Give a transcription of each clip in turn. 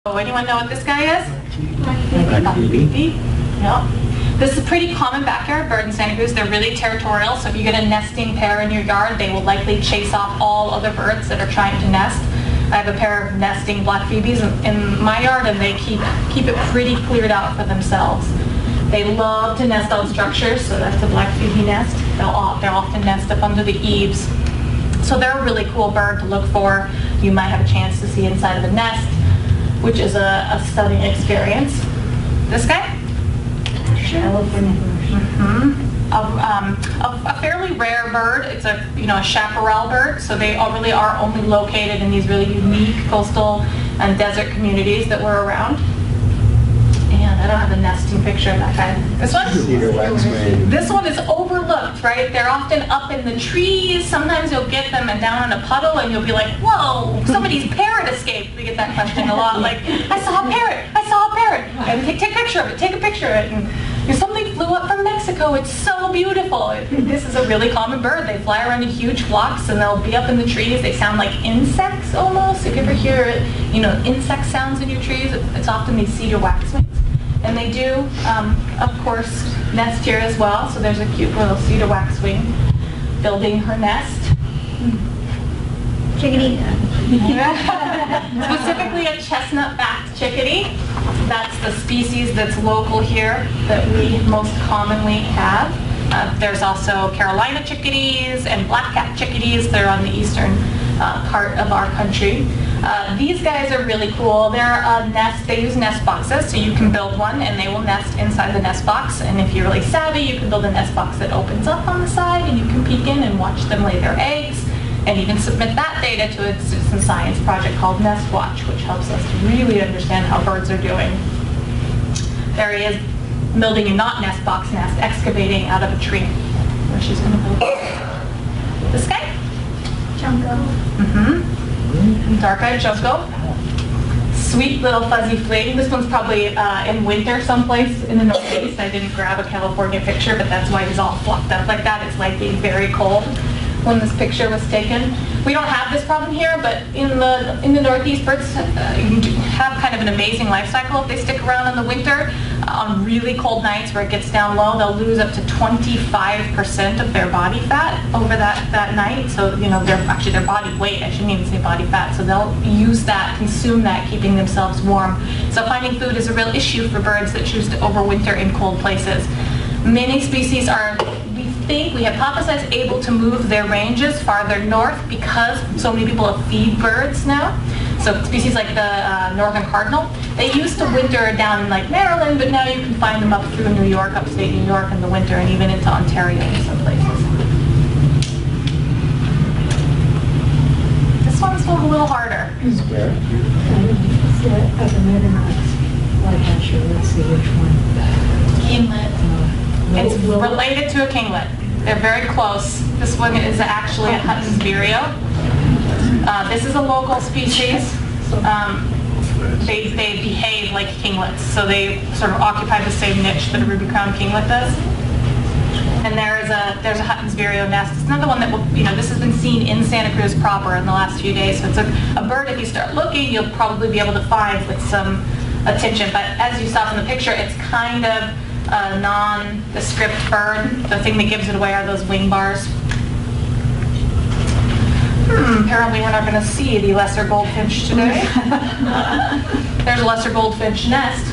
Oh, anyone know what this guy is? Black-phoebe. Yep. This is a pretty common backyard bird in Santa Cruz. They're really territorial, so if you get a nesting pair in your yard, they will likely chase off all other birds that are trying to nest. I have a pair of nesting black phoebes in my yard, and they keep it pretty cleared out for themselves. They love to nest on structures, so that's a black phoebe nest. They'll often nest up under the eaves. So they're a really cool bird to look for. You might have a chance to see inside of a nest, which is a stunning experience. This guy? A fairly rare bird. It's a chaparral bird, so they really are only located in these really unique coastal and desert communities that we're around. And I don't have a nesting picture of that guy. This one? Cedar waxwing. This one is overlooked, right? They're often up in the trees. Sometimes you'll get them and down in a puddle, and you'll be like, whoa, somebody's parrot escaped. We get that question a lot, like, I saw a parrot, I saw a parrot. And take a picture of it, take a picture of it. And something flew up from Mexico. It's so beautiful. This is a really common bird. They fly around in huge flocks, and they'll be up in the trees. They sound like insects almost. If you ever hear, insect sounds in your trees, it's often these cedar waxwings. And they do, of course, nest here as well. So there's a cute little cedar waxwing building her nest. Chickadee. Specifically a chestnut-backed chickadee. That's the species that's local here that we most commonly have. There's also Carolina chickadees and black-capped chickadees. They're on the eastern part of our country. These guys are really cool. They're a nest. They use nest boxes, so you can build one and they will nest inside the nest box. And if you're really savvy, you can build a nest box that opens up on the side, and you can peek in and watch them lay their eggs, and even submit that data to a citizen science project called Nest Watch, which helps us to really understand how birds are doing. There he is, building a not nest box nest, excavating out of a tree where she's going to build. This guy? Junco. Dark-eyed junco. Sweet little fuzzy fling. This one's probably in winter someplace in the Northeast. I didn't grab a California picture, but that's why he's all fluffed up like that. It's like being very cold when this picture was taken. We don't have this problem here, but in the Northeast, birds have kind of an amazing life cycle. If they stick around in the winter, on really cold nights where it gets down low, they'll lose up to 25% of their body fat over that night. So, their body weight, I shouldn't even say body fat. So they'll use that, consume that, keeping themselves warm. So finding food is a real issue for birds that choose to overwinter in cold places. Many species are, we hypothesize, able to move their ranges farther north because so many people feed birds now. So species like the northern cardinal, they used to winter down in like Maryland, but now you can find them up through New York, upstate New York in the winter, and even into Ontario in some places. This one's a little harder. Where? Let's see which one. Kinglet. It's related to a kinglet. They're very close. This one is actually a Hutton's vireo. This is a local species. They behave like kinglets, so they sort of occupy the same niche that a ruby-crowned kinglet does. And there's a Hutton's vireo nest. It's another one that this has been seen in Santa Cruz proper in the last few days. So it's a bird, if you start looking, you'll probably be able to find with some attention. But as you saw from the picture, it's kind of a nondescript bird. The thing that gives it away are those wing bars. Apparently we're not going to see the lesser goldfinch today. There's a lesser goldfinch nest.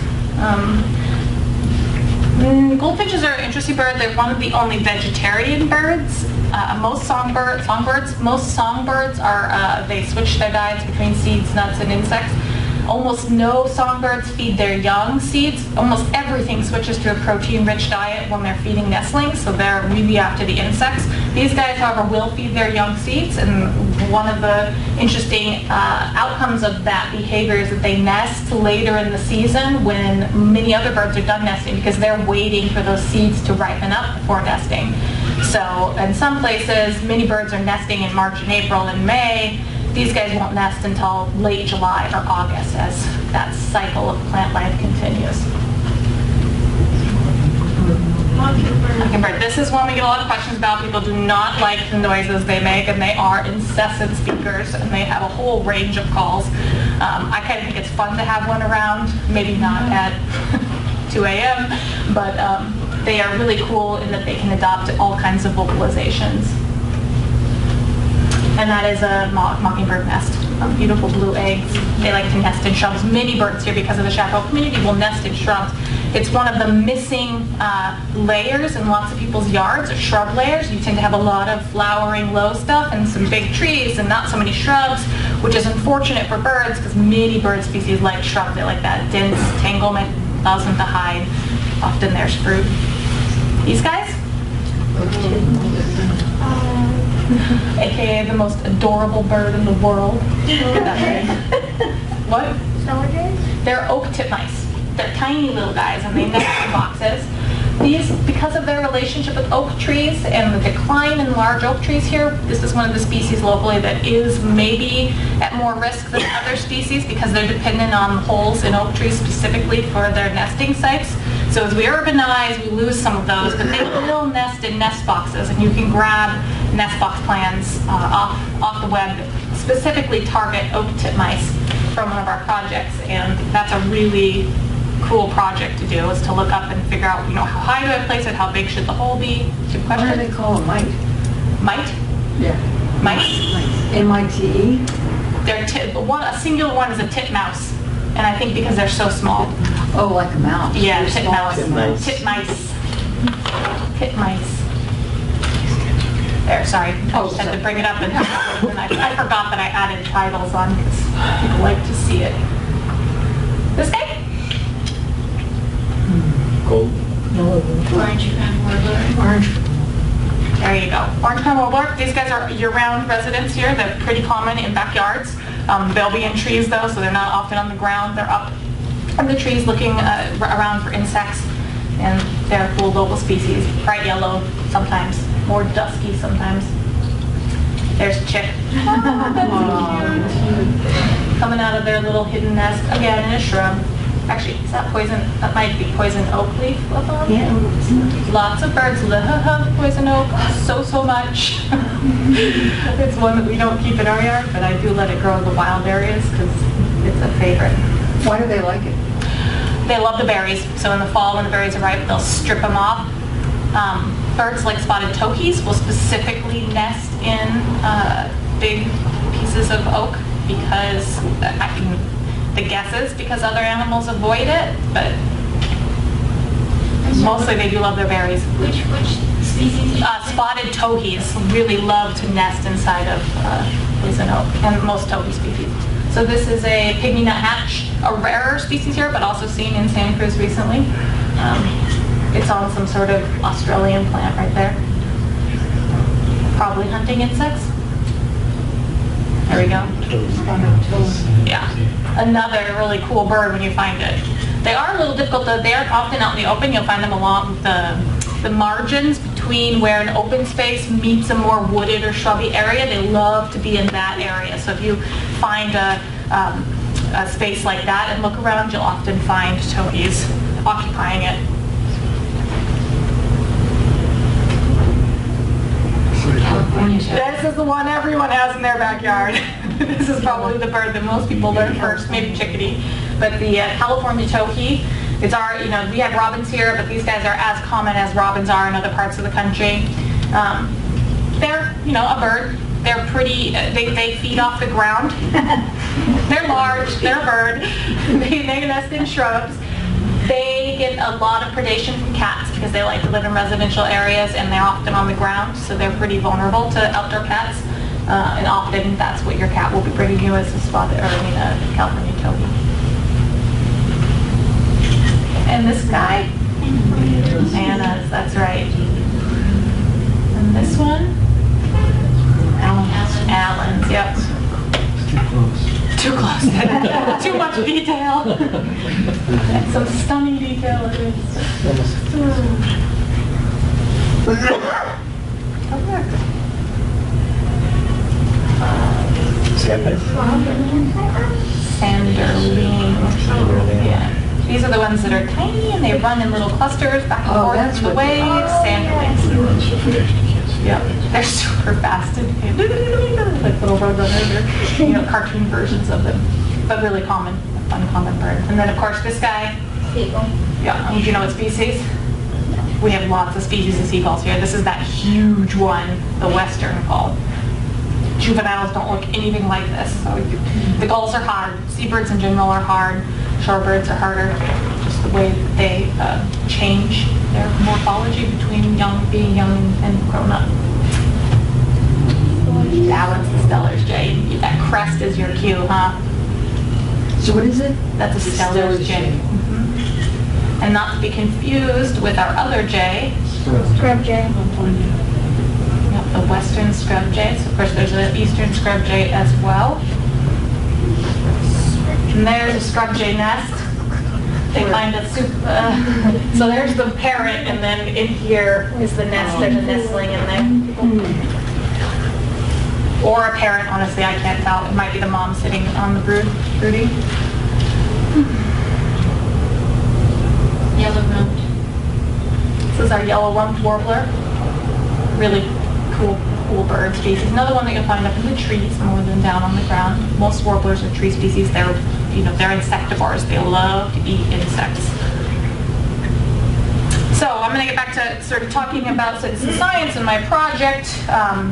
Goldfinches are an interesting bird. They're one of the only vegetarian birds. Most songbirds are, they switch their diets between seeds, nuts, and insects. Almost no songbirds feed their young seeds. Almost everything switches to a protein-rich diet when they're feeding nestlings, so they're really after the insects. These guys, however, will feed their young seeds, and one of the interesting outcomes of that behavior is that they nest later in the season when many other birds are done nesting, because they're waiting for those seeds to ripen up before nesting. So in some places, many birds are nesting in March and April and May. These guys won't nest until late July or August as that cycle of plant life continues. Mockingbird. This is one we get a lot of questions about. People do not like the noises they make, and they are incessant speakers, and they have a whole range of calls. I kind of think it's fun to have one around, maybe not at 2 a.m., but they are really cool in that they can adopt all kinds of vocalizations. And that is a mockingbird nest. Beautiful blue eggs. They like to nest in shrubs. Many birds here, because of the chaparral community, will nest in shrubs. It's one of the missing layers in lots of people's yards, or shrub layers. You tend to have a lot of flowering low stuff and some big trees and not so many shrubs, which is unfortunate for birds because many bird species like shrubs. They like that dense tanglement, allows them to hide. Often there's fruit. These guys? AKA the most adorable bird in the world. What? They're oak titmice. They're tiny little guys, and they nest in boxes. These, because of their relationship with oak trees and the decline in large oak trees here, this is one of the species locally that is maybe at more risk than other species because they're dependent on holes in oak trees specifically for their nesting sites. So as we urbanize, we lose some of those, but they will nest in nest boxes, and you can grab nest box plans off the web, specifically target oak titmice from one of our projects, and that's a really cool project to do, is to look up and figure out, how high do I place it, how big should the hole be? Good question. What do they call a mite? Mite? Yeah. Mice? M-I-T-E? They're a singular one is a titmouse, and I think because they're so small. Oh, like a mouse. Yeah, They're small titmouse. like a mouse. Titmice. There, sorry. I just had to bring it up, and I forgot that I added titles on because people like to see it. This guy? Gold. Orange crown warbler. Orange. There you go. Orange crown warbler. These guys are year-round residents here. They're pretty common in backyards. They'll be in trees though, so they're not often on the ground. They're up in the trees looking around for insects, and they're a cool local species. Bright yellow sometimes, more dusky sometimes. There's a chick. Oh, that's cute. Coming out of their little hidden nest, again in a shrub. Actually, is that poison? That might be poison oak leaf. Yeah. Lots of birds love poison oak so much. It's one that we don't keep in our yard, but I do let it grow in the wild areas because it's a favorite. Why do they like it? They love the berries, so in the fall when the berries are ripe, they'll strip them off. Birds like spotted tokis will specifically nest in big pieces of oak because the guess is because other animals avoid it, but mostly they do love their berries. Which species? Spotted tokis really love to nest inside of poison oak, and most toki species. So this is a pygmy nuthatch, a rarer species here, but also seen in Santa Cruz recently. It's on some sort of Australian plant right there. Probably hunting insects. There we go. Yeah. Another really cool bird when you find it. They are a little difficult though. They aren't often out in the open. You'll find them along the margins between where an open space meets a more wooded or shrubby area. They love to be in that area. So if you find a space like that and look around, you'll often find tokis occupying it. This is the one everyone has in their backyard. This is probably the bird that most people learn first, maybe chickadee. But the California towhee, it's our, we have robins here, but these guys are as common as robins are in other parts of the country. They're, a bird. They're pretty, they feed off the ground. They're large, they're a bird. They nest in shrubs. They get a lot of predation from cats because they like to live in residential areas and they're often on the ground, so they're pretty vulnerable to outdoor cats. And often that's what your cat will be bringing you as a California towhee. And this guy, Anna's, that's right. And this one, Allen's, yep. Too close. Too much detail. And some stunning detail it is. Sanderling. Yeah. These are the ones that are tiny and they run in little clusters back and forth that's in the what they waves, are. sanderlings. They run so fast you can't see Yeah, anything. they're super fast and like little roadrunners or cartoon versions of them, but really common, a fun common bird. And then of course this guy, Seagull. yeah, do you know what species? We have lots of species of seagulls here. This is that huge one, the western gull. Juveniles don't look anything like this. So the gulls are hard. Seabirds in general are hard. Shorebirds are harder. Just the way that they change their morphology between being young and grown up. That one's the Stellar's jay. That crest is your cue, huh? So what is it? That's a The Stellar's jay. Mhm. And not to be confused with our other jay, Scrub jay. yep, the western scrub jay. So of course there's an eastern scrub jay as well. And there's a scrub jay nest. They find a so there's the parent, and then in here is the nest. There's a nestling in there. Or a parent, honestly, I can't tell. It might be the mom sitting on the brooding. Yellow rumped. This is our yellow-rumped warbler. Really cool bird species. Another one that you'll find up in the trees more than down on the ground. Most warblers are tree species. They're insectivores. They love to eat insects. So I'm going to get back to sort of talking about citizen science and my project.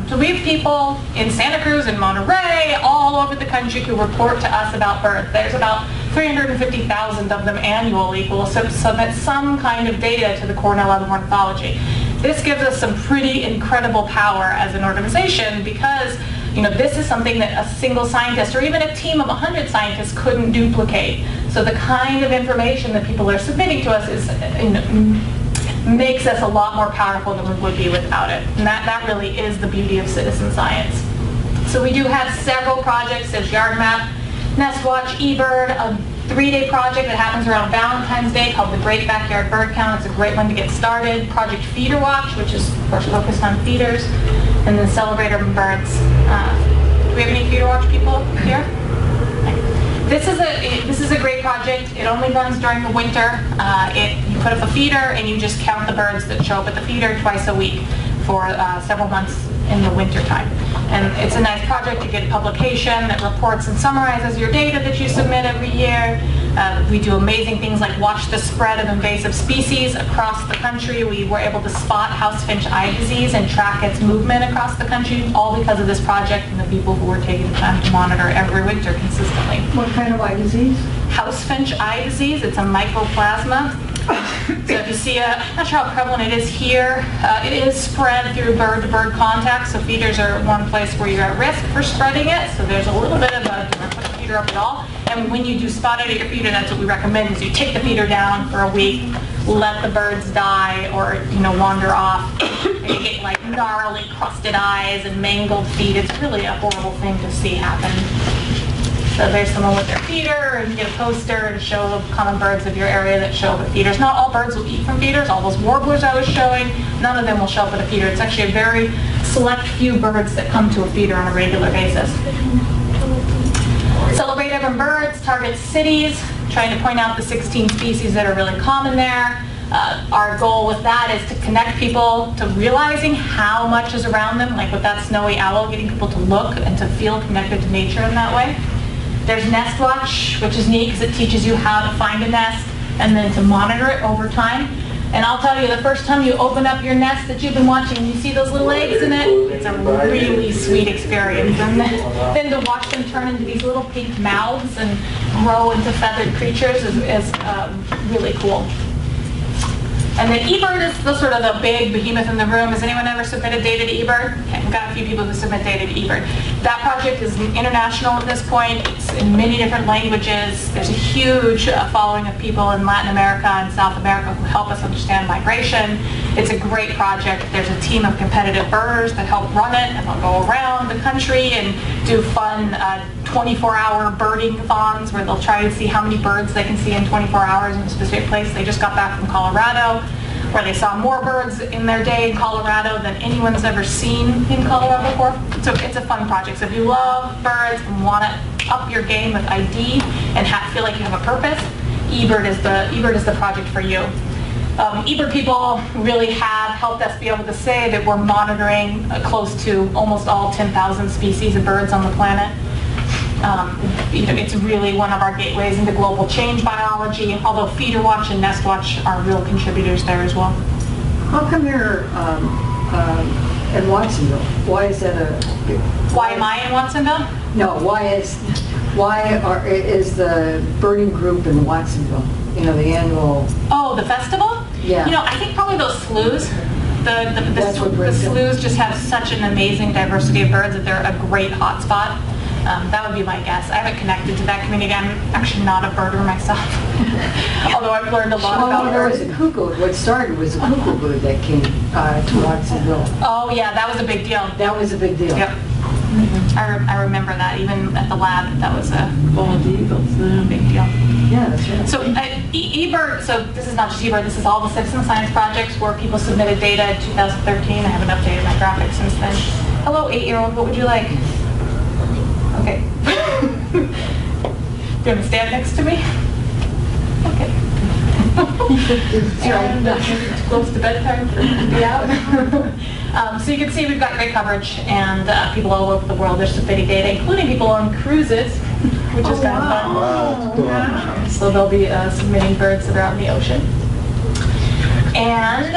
So we have people in Santa Cruz and Monterey, all over the country, who report to us about birds. There's about 350,000 of them annually who will submit some kind of data to the Cornell Lab of Ornithology. This gives us some pretty incredible power as an organization because this is something that a single scientist or even a team of 100 scientists couldn't duplicate. So the kind of information that people are submitting to us is makes us a lot more powerful than we would be without it. And that really is the beauty of citizen science. So we do have several projects. There's YardMap, Nest Watch, eBird, a 3-day project that happens around Valentine's Day called the Great Backyard Bird Count. It's a great one to get started. Project Feeder Watch, which is of course focused on feeders, and then Celebrate Urban Birds. Do we have any Feeder Watch people here? This is a great project. It only runs during the winter. You put up a feeder and you just count the birds that show up at the feeder twice a week for several months in the winter time. And it's a nice project to get publication that reports and summarizes your data that you submit every year. We do amazing things like watch the spread of invasive species across the country. We were able to spot housefinch eye disease and track its movement across the country, all because of this project and the people who were taking the time to monitor every winter consistently. What kind of eye disease? Housefinch eye disease, it's a mycoplasma. So if you see I'm not sure how prevalent it is here, it is spread through bird-to-bird contact, so feeders are one place where you're at risk for spreading it, so there's a little bit of a, don't put the feeder up at all. And when you do spot it at your feeder, that's what we recommend, is you take the feeder down for a week, let the birds die or wander off, and you get like gnarly crusted eyes and mangled feet. It's really a horrible thing to see happen. So there's someone with their feeder, and you get a poster to show common birds of your area that show up at feeders. Not all birds will eat from feeders. All those warblers I was showing, none of them will show up at a feeder. It's actually a very select few birds that come to a feeder on a regular basis. Celebrate Urban Birds targets cities, trying to point out the 16 species that are really common there. Our goal with that is to connect people to realizing how much is around them, like with that snowy owl, getting people to look and to feel connected to nature in that way. There's Nest Watch, which is neat because it teaches you how to find a nest and then to monitor it over time. And I'll tell you, the first time you open up your nest that you've been watching, you see those little eggs in it, it's a really sweet experience. And then to watch them turn into these little pink mouths and grow into feathered creatures is really cool. And then eBird is the sort of the big behemoth in the room. Has anyone ever submitted data to eBird? Okay, we've got a few people who submit data to eBird. That project is international at this point. It's in many different languages. There's a huge following of people in Latin America and South America who help us understand migration. It's a great project. There's a team of competitive birders that help run it, and they'll go around the country and do fun 24-hour birding-thons where they'll try to see how many birds they can see in 24 hours in a specific place. They just got back from Colorado, where they saw more birds in their day in Colorado than anyone's ever seen in Colorado before. So it's a fun project. So if you love birds and want to up your game with ID and feel like you have a purpose, eBird is the project for you. eBird people really have helped us be able to say that we're monitoring close to almost all 10,000 species of birds on the planet. It's really one of our gateways into global change biology, although Feeder Watch and Nest Watch are real contributors there as well. How come you're in Watsonville? Why is that Why am I in Watsonville? No, why is the birding group in Watsonville? You know, the annual... Oh, the festival? Yeah. I think probably those sloughs. The brings it. sloughs just have such an amazing diversity of birds that they're a great hotspot. That would be my guess. I haven't connected to that community. I'm actually not a birder myself, although I've learned a lot about there was birds. a cuckoo. What started was a cuckoo bird that came to Watsonville. Oh yeah, that was a big deal. That was a big deal. Yep. I remember that even at the lab. That was a big deal. Yeah, that's right. So eBird, so this is not just eBird, this is all the citizen science projects where people submitted data in 2013. I haven't updated my graphics since then. Hello, 8-year-old, what would you like? Okay. Do you want to stand next to me? Okay. And it's close to bedtime for me to be out. So you can see we've got great coverage, and people all over the world are submitting data, including people on cruises, which is kind of fun. Wow. So they'll be submitting birds that are out in the ocean. And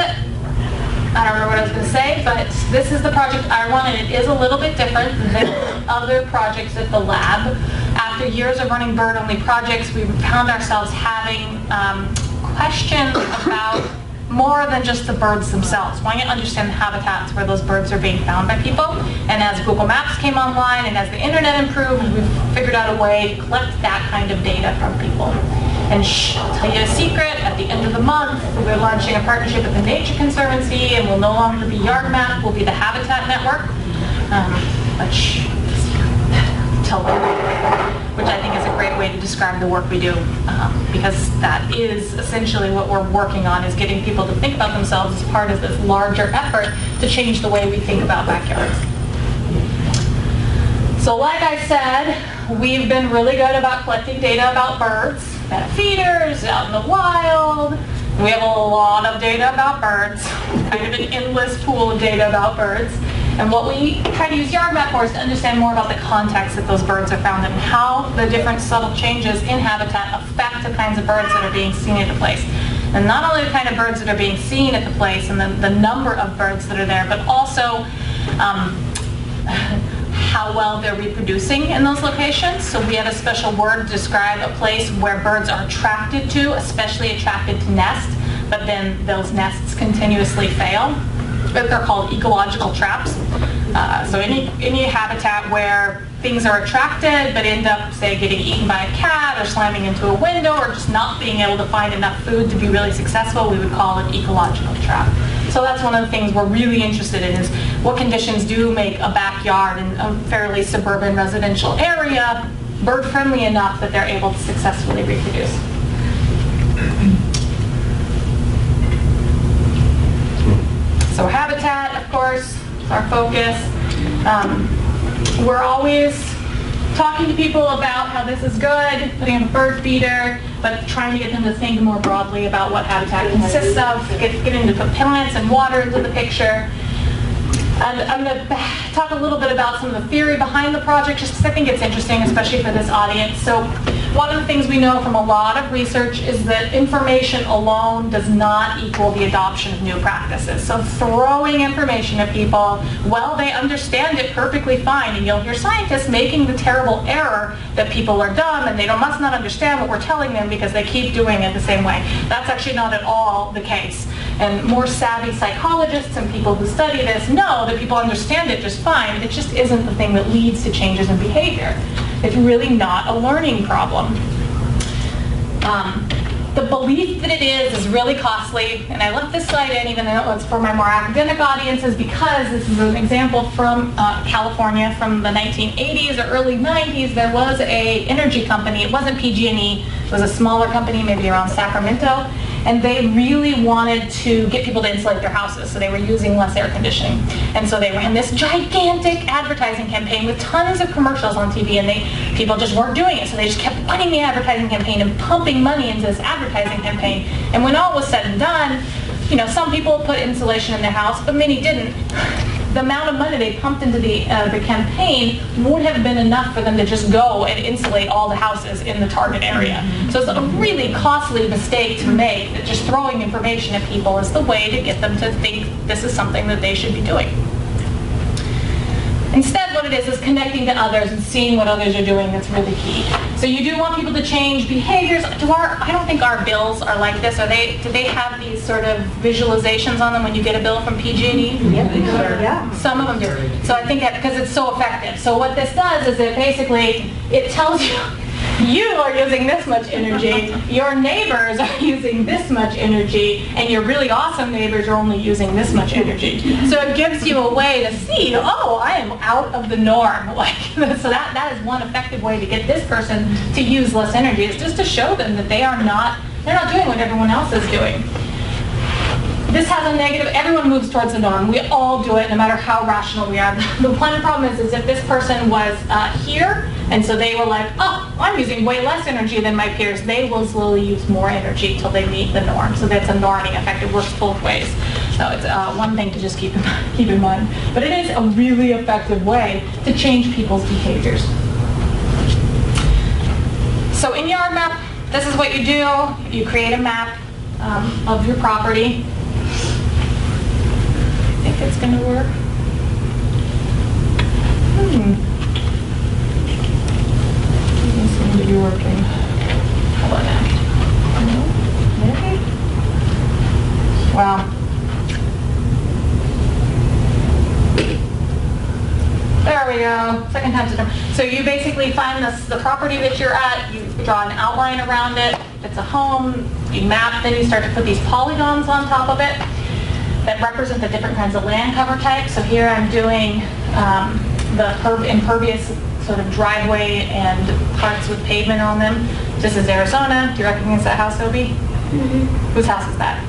I don't remember what I was going to say, but this is the project I run, and it is a little bit different than other projects at the lab. After years of running bird-only projects, we found ourselves having questions about more than just the birds themselves. Wanting to understand the habitats where those birds are being found by people. And as Google Maps came online and as the internet improved, we figured out a way to collect that kind of data from people. And I'll tell you a secret, at the end of the month, we're launching a partnership with the Nature Conservancy, and we'll no longer be YardMap, we'll be the Habitat Network, which I think is a great way to describe the work we do, because that is essentially what we're working on, is getting people to think about themselves as part of this larger effort to change the way we think about backyards. So like I said, we've been really good about collecting data about birds, at feeders, out in the wild. We have a lot of data about birds, kind of an endless pool of data about birds. And what we try to use YardMap for is to understand more about the context that those birds are found in, and how the different subtle changes in habitat affect the kinds of birds that are being seen at the place. And not only the kind of birds that are being seen at the place and the number of birds that are there, but also how well they're reproducing in those locations. So we have a special word to describe a place where birds are attracted to, especially attracted to nest, but then those nests continuously fail. But they're called ecological traps. So any habitat where things are attracted but end up, say, getting eaten by a cat or slamming into a window or just not being able to find enough food to be really successful, we would call it ecological trap. So that's one of the things we're really interested in, is what conditions do make a backyard in a fairly suburban residential area bird-friendly enough that they're able to successfully reproduce. So habitat, of course, is our focus. We're always talking to people about how this is good, putting in a bird feeder, but trying to get them to think more broadly about what habitat consists of, getting to put plants and water into the picture. And I'm going to talk a little bit about some of the theory behind the project, just because I think it's interesting, especially for this audience. So one of the things we know from a lot of research is that information alone does not equal the adoption of new practices. So throwing information at people, well, they understand it perfectly fine, and you'll hear scientists making the terrible error that people are dumb and they must not understand what we're telling them because they keep doing it the same way. That's actually not at all the case. And more savvy psychologists and people who study this know that people understand it just fine. It just isn't the thing that leads to changes in behavior. It's really not a learning problem. The belief that it is really costly, and I left this slide in even though it's for my more academic audiences because this is an example from California from the 1980s or early 90s. There was an energy company. It wasn't PG&E. It was a smaller company, maybe around Sacramento. and they really wanted to get people to insulate their houses, so they were using less air conditioning. And so they ran this gigantic advertising campaign with tons of commercials on TV, and people just weren't doing it, so they just kept running the advertising campaign and pumping money into this advertising campaign. And when all was said and done, some people put insulation in their house, but many didn't. The amount of money they pumped into the campaign would have been enough for them to just go and insulate all the houses in the target area. So it's a really costly mistake to make, that just throwing information at people is the way to get them to think this is something that they should be doing. Instead, what it is connecting to others and seeing what others are doing. That's really key. So you do want people to change behaviors. I don't think our bills are like this. Do they have these sort of visualizations on them when you get a bill from PG&E? Yeah. Some of them do. So I think because it's so effective. So what this does is it tells you, you are using this much energy, your neighbors are using this much energy, and your really awesome neighbors are only using this much energy. So it gives you a way to see, oh, I am out of the norm. So that is one effective way to get this person to use less energy. It's just to show them that they're not doing what everyone else is doing. This has a negative, everyone moves towards the norm. We all do it, no matter how rational we are. The one problem is if this person was here, and so they were like, oh, I'm using way less energy than my peers, they will slowly use more energy till they meet the norm. So that's a norming effect. It works both ways. So it's one thing to just keep in mind. But it is a really effective way to change people's behaviors. So in YardMap, this is what you do. You create a map of your property. I think it's going to work. Doesn't seem to be working. How about that? No? Maybe? Wow. There we go. Second time's a charm. So you basically find the property that you're at, you draw an outline around it. If it's a home, you map, then you start to put these polygons on top of it that represent the different kinds of land cover types. So here I'm doing the impervious sort of driveway and parts with pavement on them. This is Arizona. Do you recognize that house, Obi? Mm-hmm. Whose house is that?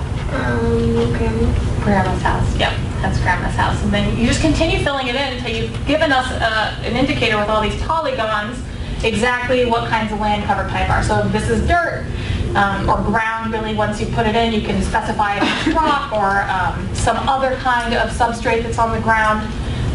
Grandma's house. Yep, that's Grandma's house. And then you just continue filling it in until you've given us an indicator with all these polygons exactly what kinds of land cover type are. So if this is dirt, or ground, really, once you put it in, you can specify if it's rock or some other kind of substrate that's on the ground.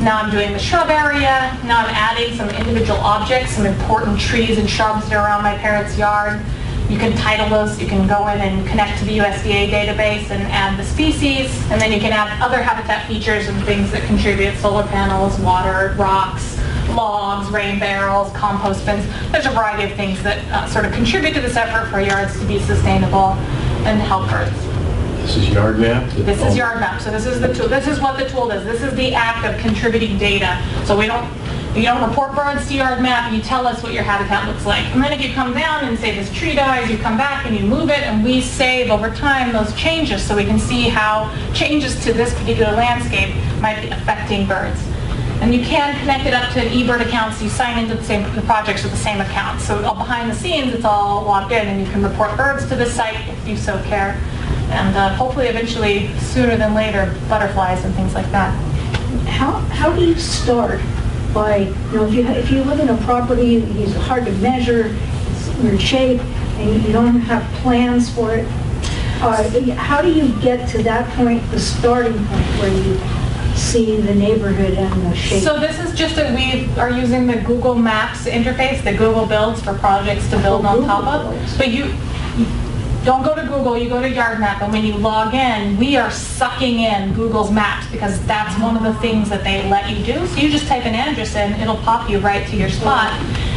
Now I'm doing the shrub area. Now I'm adding some individual objects, some important trees and shrubs that are around my parents' yard. You can title those. You can go in and connect to the USDA database and add the species, and then you can add other habitat features and things that contribute: solar panels, water, rocks, logs, rain barrels, compost bins. There's a variety of things that sort of contribute to this effort for yards to be sustainable and help Earth. This is YardMap? This is YardMap. So this is the tool. This is what the tool does. This is the act of contributing data. So you don't report birds to YardMap, you tell us what your habitat looks like. And then if you come down and say this tree dies, you come back and you move it, and we save over time those changes so we can see how changes to this particular landscape might be affecting birds. And you can connect it up to an eBird account, so you sign into the projects with the same account. So behind the scenes, it's all logged in, and you can report birds to the site if you so care. And hopefully, eventually, sooner than later, butterflies and things like that. How do you start? By, if you live in a property, it's hard to measure, it's weird shape, and you don't have plans for it. How do you get to that point, the starting point, where you see the neighborhood and the shape? So this is just we are using the Google Maps interface that Google builds for projects to build on top of. But you don't go to Google, you go to YardMap, and when you log in, we are sucking in Google's maps because that's one of the things that they let you do. So you just type an address in, it'll pop you right to your spot.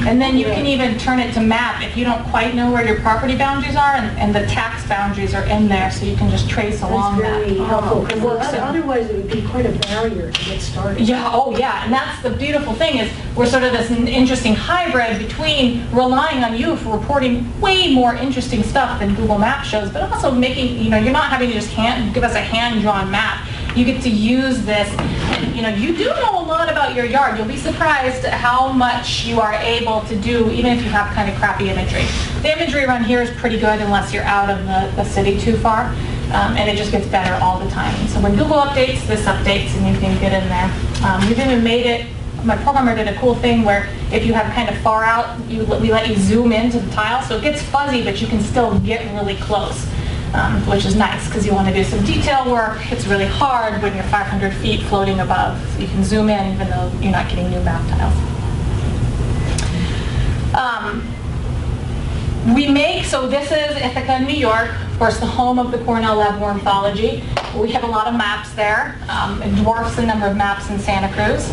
And then you can even turn it to map if you don't quite know where your property boundaries are, and the tax boundaries are in there, so you can just trace along that. That's very helpful. It works. Otherwise, it would be quite a barrier to get started. Yeah, oh yeah, and that's the beautiful thing is we're sort of this interesting hybrid between relying on you for reporting way more interesting stuff than Google Maps shows, but also making, you're not having to just give us a hand-drawn map. you get to use this. And, you do know a lot about your yard. You'll be surprised at how much you are able to do, even if you have kind of crappy imagery. The imagery around here is pretty good unless you're out of the city too far, and it just gets better all the time. So when Google updates, this updates, and you can get in there. We've even made it, my programmer did a cool thing where if you have kind of far out, we let you zoom into the tile, so it gets fuzzy, but you can still get really close. Which is nice because you want to do some detail work. It's really hard when you're 500 feet floating above. So you can zoom in even though you're not getting new map tiles. So this is Ithaca, New York, of course the home of the Cornell Lab of Ornithology. We have a lot of maps there. It dwarfs the number of maps in Santa Cruz.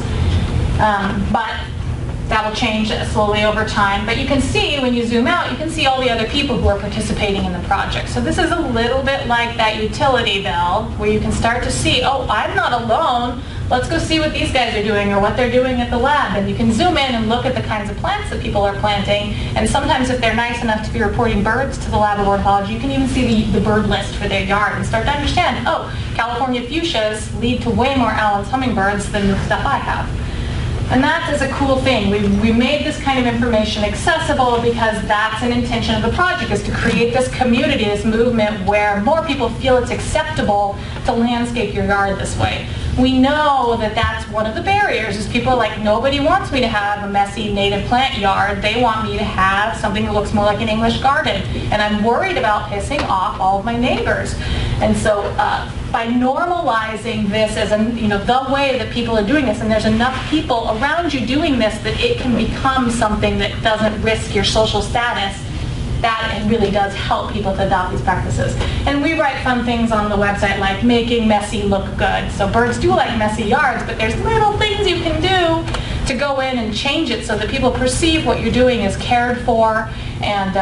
But that will change slowly over time. But you can see, when you zoom out, you can see all the other people who are participating in the project. So this is a little bit like that utility bill, where you can start to see, oh, I'm not alone. Let's go see what these guys are doing or what they're doing at the lab. And you can zoom in and look at the kinds of plants that people are planting. And sometimes if they're nice enough to be reporting birds to the Lab of Ornithology, you can even see the bird list for their yard and start to understand, oh, California fuchsias lead to way more Allen's hummingbirds than the stuff I have. And that is a cool thing. We made this kind of information accessible because that's an intention of the project, is to create this community, this movement where more people feel it's acceptable to landscape your yard this way. We know that that's one of the barriers, is people are like, nobody wants me to have a messy native plant yard. They want me to have something that looks more like an English garden. And I'm worried about pissing off all of my neighbors. And so by normalizing this as the way that people are doing this, and there's enough people around you doing this that it can become something that doesn't risk your social status, that it really does help people to adopt these practices. And we write fun things on the website like making messy look good. So birds do like messy yards, but there's little things you can do to go in and change it so that people perceive what you're doing is cared for and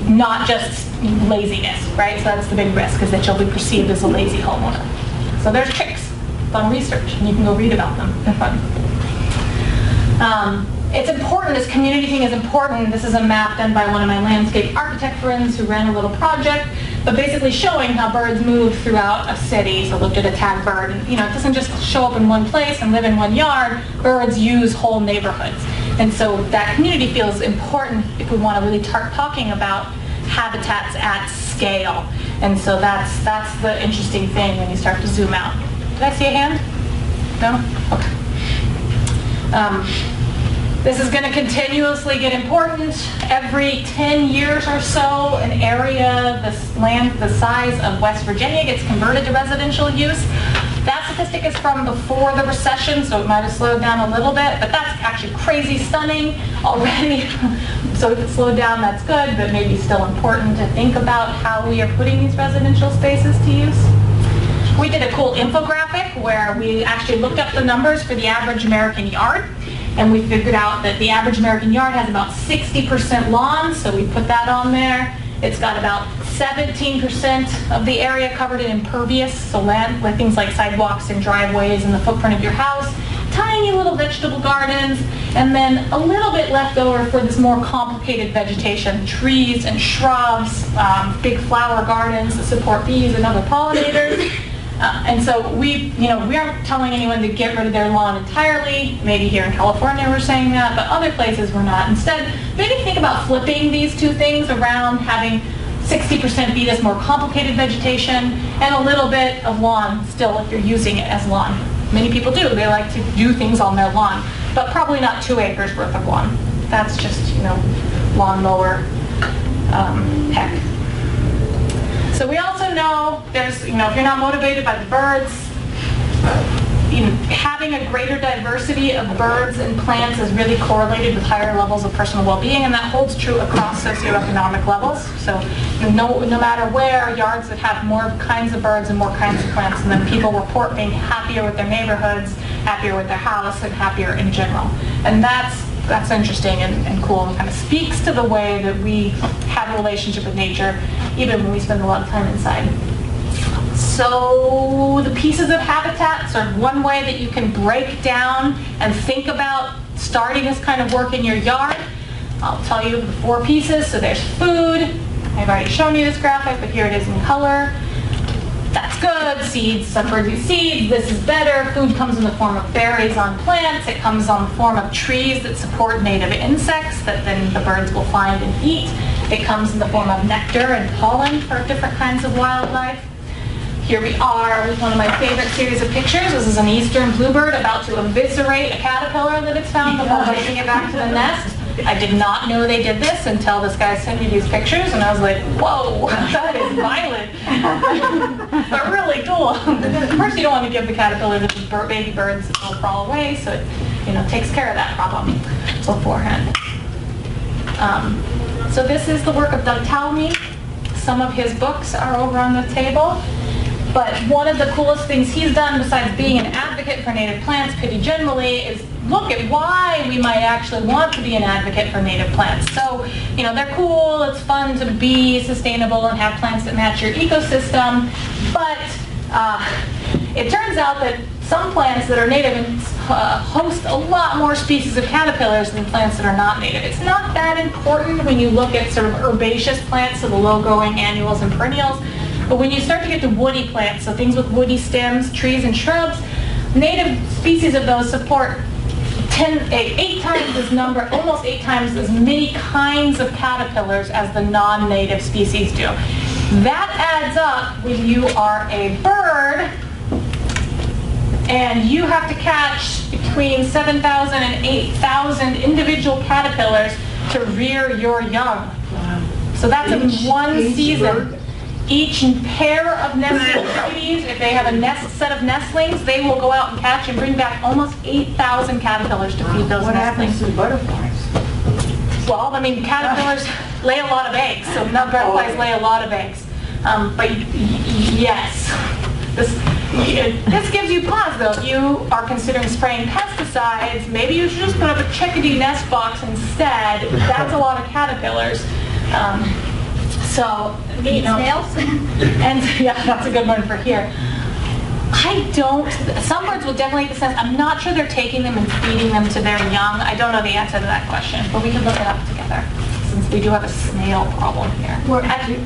not just laziness, right? So that's the big risk, is that you'll be perceived as a lazy homeowner. So there's tricks, fun research, and you can go read about them. They're fun. It's important, this community thing is important. This is a map done by one of my landscape architect friends who ran a little project, but basically showing how birds move throughout a city. So looked at a tag bird, and it doesn't just show up in one place and live in one yard. Birds use whole neighborhoods. And so that community feels important if we want to really start talking about habitats at scale. And so that's the interesting thing when you start to zoom out. Did I see a hand? No? Okay. This is going to continuously get important. Every 10 years or so, an area, the size of West Virginia gets converted to residential use. That statistic is from before the recession, so it might have slowed down a little bit, but that's actually crazy stunning already. So if it slowed down, that's good, but maybe still important to think about how we are putting these residential spaces to use. We did a cool infographic where we actually looked up the numbers for the average American yard, and we figured out that the average American yard has about 60% lawns, so we put that on there. It's got about 17% of the area covered in impervious, so land with things like sidewalks and driveways and the footprint of your house, tiny little vegetable gardens, and then a little bit left over for this more complicated vegetation, trees and shrubs, big flower gardens that support bees and other pollinators. And so we aren't telling anyone to get rid of their lawn entirely. Maybe here in California we're saying that, but other places we're not. Instead, maybe think about flipping these two things around, having 60% be this more complicated vegetation and a little bit of lawn still if you're using it as lawn. Many people do. They like to do things on their lawn, but probably not 2 acres worth of lawn. That's just, lawnmower heck. So we also know there's, if you're not motivated by the birds, having a greater diversity of birds and plants is really correlated with higher levels of personal well-being, and that holds true across socioeconomic levels. So no matter where, yards that have more kinds of birds and more kinds of plants, and then people report being happier with their neighborhoods, happier with their house, and happier in general. And that's interesting and cool, and kind of speaks to the way that we have a relationship with nature, even when we spend a lot of time inside. So the pieces of habitats are one way that you can break down and think about starting this kind of work in your yard. I'll tell you the 4 pieces. So there's food. I've already shown you this graphic, but here it is in color. that's good. Seeds, some birds eat seeds. This is better. Food comes in the form of berries on plants. It comes in the form of trees that support native insects that then the birds will find and eat. It comes in the form of nectar and pollen for different kinds of wildlife. Here we are with one of my favorite series of pictures. This is an eastern bluebird about to eviscerate a caterpillar that it's found before taking it back to the nest. I did not know they did this until this guy sent me these pictures, and I was like, whoa, that is violent, but really cool. Of course, you don't want to give the caterpillar to the baby birds that will crawl away, so it takes care of that problem beforehand. So this is the work of Doug Titmice. Some of his books are over on the table. But one of the coolest things he's done, besides being an advocate for native plants pretty generally, is look at why we might actually want to be an advocate for native plants. So, they're cool, it's fun to be sustainable and have plants that match your ecosystem, but it turns out that some plants that are native host a lot more species of caterpillars than plants that are not native. It's not that important when you look at sort of herbaceous plants, so the low-growing annuals and perennials. But when you start to get to woody plants, so things with woody stems, trees and shrubs, native species of those support almost 8 times as many kinds of caterpillars as the non-native species do. That adds up when you are a bird and you have to catch between 7,000 and 8,000 individual caterpillars to rear your young. So that's in one season. Each pair of nesting babies, if they have a set of nestlings, they will go out and catch and bring back almost 8,000 caterpillars to feed those nestlings. What happens to butterflies? Well, caterpillars lay a lot of eggs, so butterflies lay a lot of eggs. But yes, this gives you pause though. If you are considering spraying pesticides, maybe you should just put up a chickadee nest box instead. That's a lot of caterpillars. Snails? And yeah, that's a good one for here. Some birds will definitely eat the snails. I'm not sure they're taking them and feeding them to their young. I don't know the answer to that question, but we can look it up together since we do have a snail problem here. Go ahead.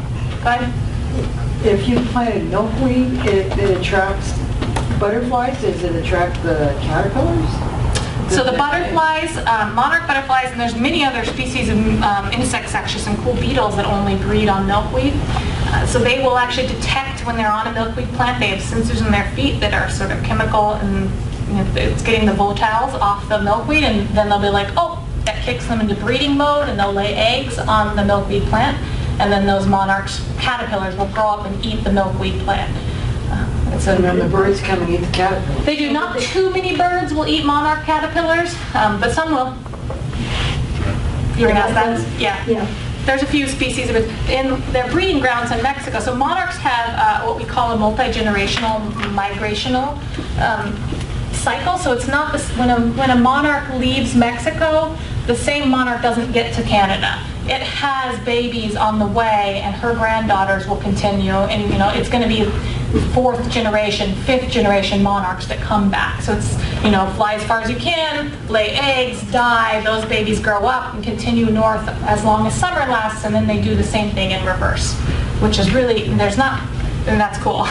If you planted milkweed, it attracts butterflies. Does it attract the caterpillars? So the butterflies, monarch butterflies, and there's many other species of insects, actually some cool beetles that only breed on milkweed. So they will actually detect when they're on a milkweed plant. They have sensors in their feet that are sort of chemical, and it's getting the volatiles off the milkweed, and then they'll be like, oh, that kicks them into breeding mode, and they'll lay eggs on the milkweed plant, and then those monarchs, caterpillars, will grow up and eat the milkweed plant. And then the birds come and eat the caterpillars. They do. Not too many birds will eat monarch caterpillars, but some will. You were going to ask that? Yeah. There's a few species of it in their breeding grounds in Mexico. So monarchs have what we call a multi-generational migrational cycle. So it's not this, when a monarch leaves Mexico, the same monarch doesn't get to Canada. It has babies on the way, and her granddaughters will continue, and it's going to be 4th generation, 5th generation monarchs that come back. So it's, fly as far as you can, lay eggs, die, those babies grow up and continue north as long as summer lasts, and then they do the same thing in reverse, which is really, and that's cool.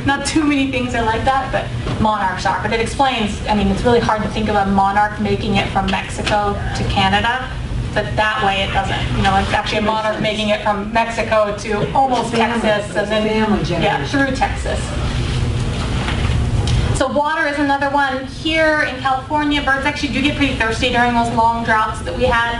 Not too many things are like that, but monarchs are. But it explains, it's really hard to think of a monarch making it from Mexico to Canada, but that way it doesn't. It's actually a monarch making it from Mexico to almost Texas, and then through Texas. So water is another one. Here in California, birds actually do get pretty thirsty during those long droughts that we had.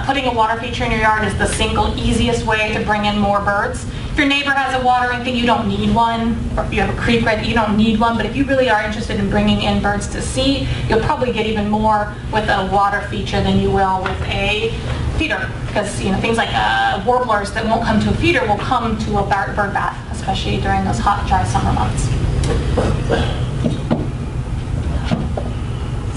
Putting a water feature in your yard is the single easiest way to bring in more birds. If your neighbor has a watering thing, you don't need one. Or if you have a creek, right, you don't need one. But if you really are interested in bringing in birds to sea, you'll probably get even more with a water feature than you will with a feeder. Because things like warblers that won't come to a feeder will come to a bird bath, especially during those hot, dry summer months.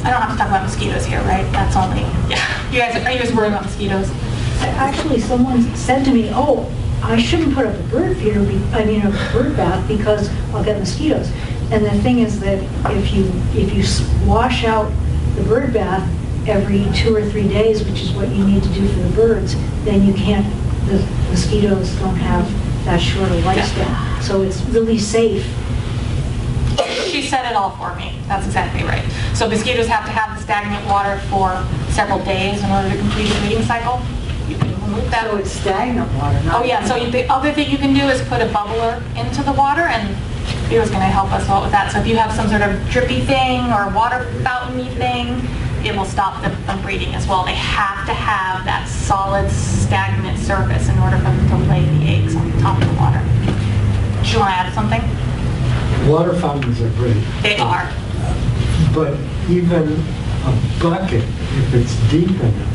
I don't have to talk about mosquitoes here, right? That's only, are you guys worried about mosquitoes? Actually, someone said to me, oh, I shouldn't put up a bird feeder, a bird bath, because I'll get mosquitoes. And the thing is that if you wash out the bird bath every 2 or 3 days, which is what you need to do for the birds, then the mosquitoes don't have that short a lifespan. so it's really safe. She said it all for me. That's exactly right. So mosquitoes have to have the stagnant water for several days in order to complete a breeding cycle. You can remove that. So it's stagnant water, not... Oh yeah, so the other thing you can do is put a bubbler into the water, and Theo's going to help us out with that. So if you have some sort of drippy thing or water fountainy thing, it will stop them from breeding as well. They have to have that solid, stagnant surface in order for them to lay the eggs on the top of the water. Do you want to add something? Water fountains are great. They are. But even a bucket, if it's deep enough,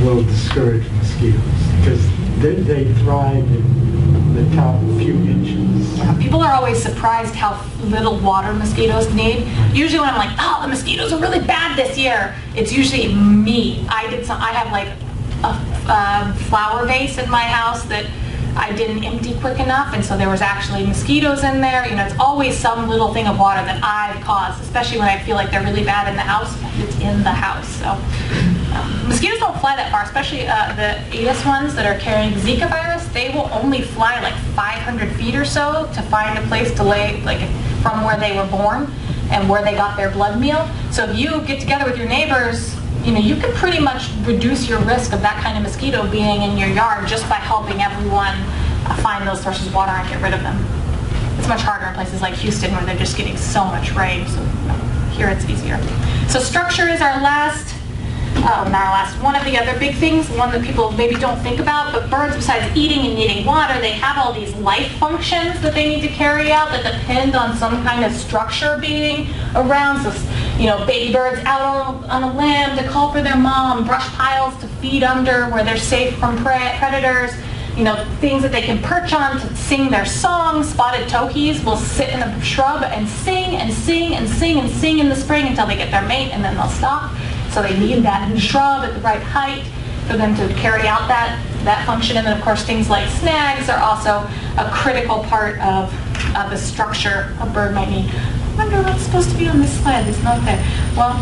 will discourage mosquitoes because they thrive in the top few inches. Yeah, people are always surprised how little water mosquitoes need. Usually when I'm like, oh, the mosquitoes are really bad this year, it's usually me. I have like a flower vase in my house that I didn't empty quick enough, and so there was actually mosquitoes in there. You know, it's always some little thing of water that I've caused, especially when I feel like they're really bad in the house. It's in the house. So mosquitoes don't fly that far, especially the Aedes ones that are carrying Zika virus. They will only fly like 500 feet or so to find a place to lay, like from where they were born and where they got their blood meal. So if you get together with your neighbors, you know, you can pretty much reduce your risk of that kind of mosquito being in your yard just by helping everyone find those sources of water and get rid of them. It's much harder in places like Houston where they're just getting so much rain, so here it's easier. So structure is our last, one of the other big things, one that people maybe don't think about, but birds, besides eating and needing water, they have all these life functions that they need to carry out that depend on some kind of structure being around. So, you know, baby birds out on a limb to call for their mom, brush piles to feed under where they're safe from predators, you know, things that they can perch on to sing their songs. Spotted towhees will sit in a shrub and sing and sing and sing and sing in the spring until they get their mate, and then they'll stop. So they need that shrub at the right height for them to carry out that function. And then of course things like snags are also a critical part of the structure a bird might need. I wonder what's supposed to be on this slide. It's not there. Well,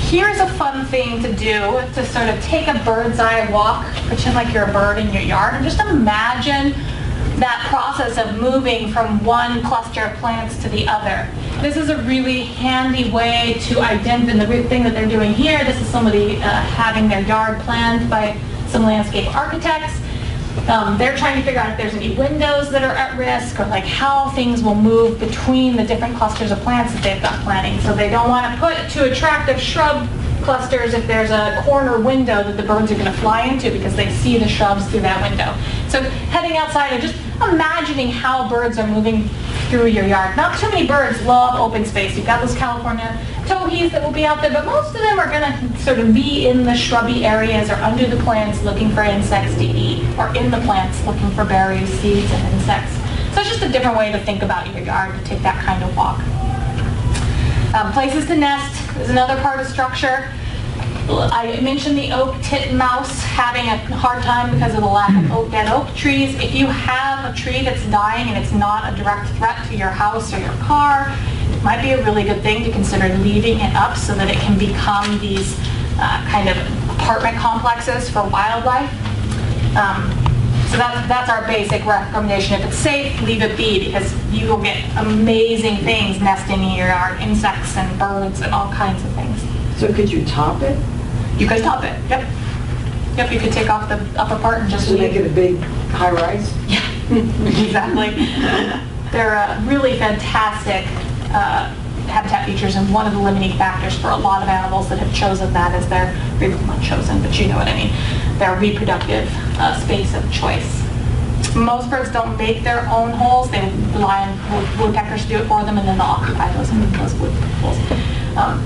here's a fun thing to do to sort of take a bird's eye walk, pretend like you're a bird in your yard, and just imagine that process of moving from one cluster of plants to the other. This is a really handy way to identify, and the thing that they're doing here, this is somebody having their yard planned by some landscape architects. They're trying to figure out if there's any windows that are at risk, or like how things will move between the different clusters of plants that they've got planting. So they don't want to put too attractive shrub clusters if there's a corner window that the birds are going to fly into because they see the shrubs through that window. So heading outside and just imagining how birds are moving through your yard. Not too many birds love open space. You've got those California towhees that will be out there, but most of them are going to sort of be in the shrubby areas or under the plants looking for insects to eat, or in the plants looking for berries, seeds, and insects. So it's just a different way to think about your yard, to take that kind of walk. Places to nest is another part of structure. I mentioned the oak titmouse having a hard time because of the lack of dead oak trees. If you have a tree that's dying and it's not a direct threat to your house or your car, it might be a really good thing to consider leaving it up so that it can become these kind of apartment complexes for wildlife. So that's our basic recommendation. If it's safe, leave it be, because you will get amazing things nesting in your yard, insects and birds and all kinds of things. So could you top it? You could top it, yep. Yep, you could take off the upper part and just To make it a big high-rise? Yeah, exactly. They're really fantastic habitat features, and one of the limiting factors for a lot of animals that have chosen that as their, not chosen, but you know what I mean, their reproductive space of choice. Most birds don't make their own holes. They rely on woodpeckers to do it for them, and then they'll occupy those wood holes.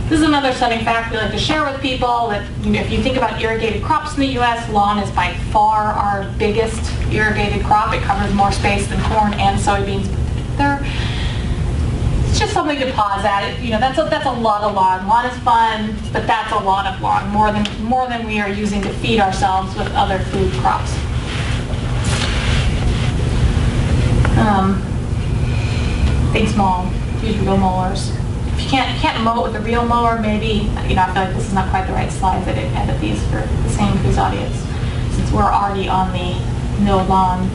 This is another stunning fact we like to share with people, that if you think about irrigated crops in the U.S., lawn is by far our biggest irrigated crop. It covers more space than corn and soybeans. It's just something to pause at. You know, that's a lot of lawn. Lawn is fun, but that's a lot of lawn, more than we are using to feed ourselves with other food crops. Think small. Use real mowers. If you can't mow it with a real mower, maybe, you know, I feel like this is not quite the right slides. I didn't edit these for the same Cruz audience, since we're already on the no lawn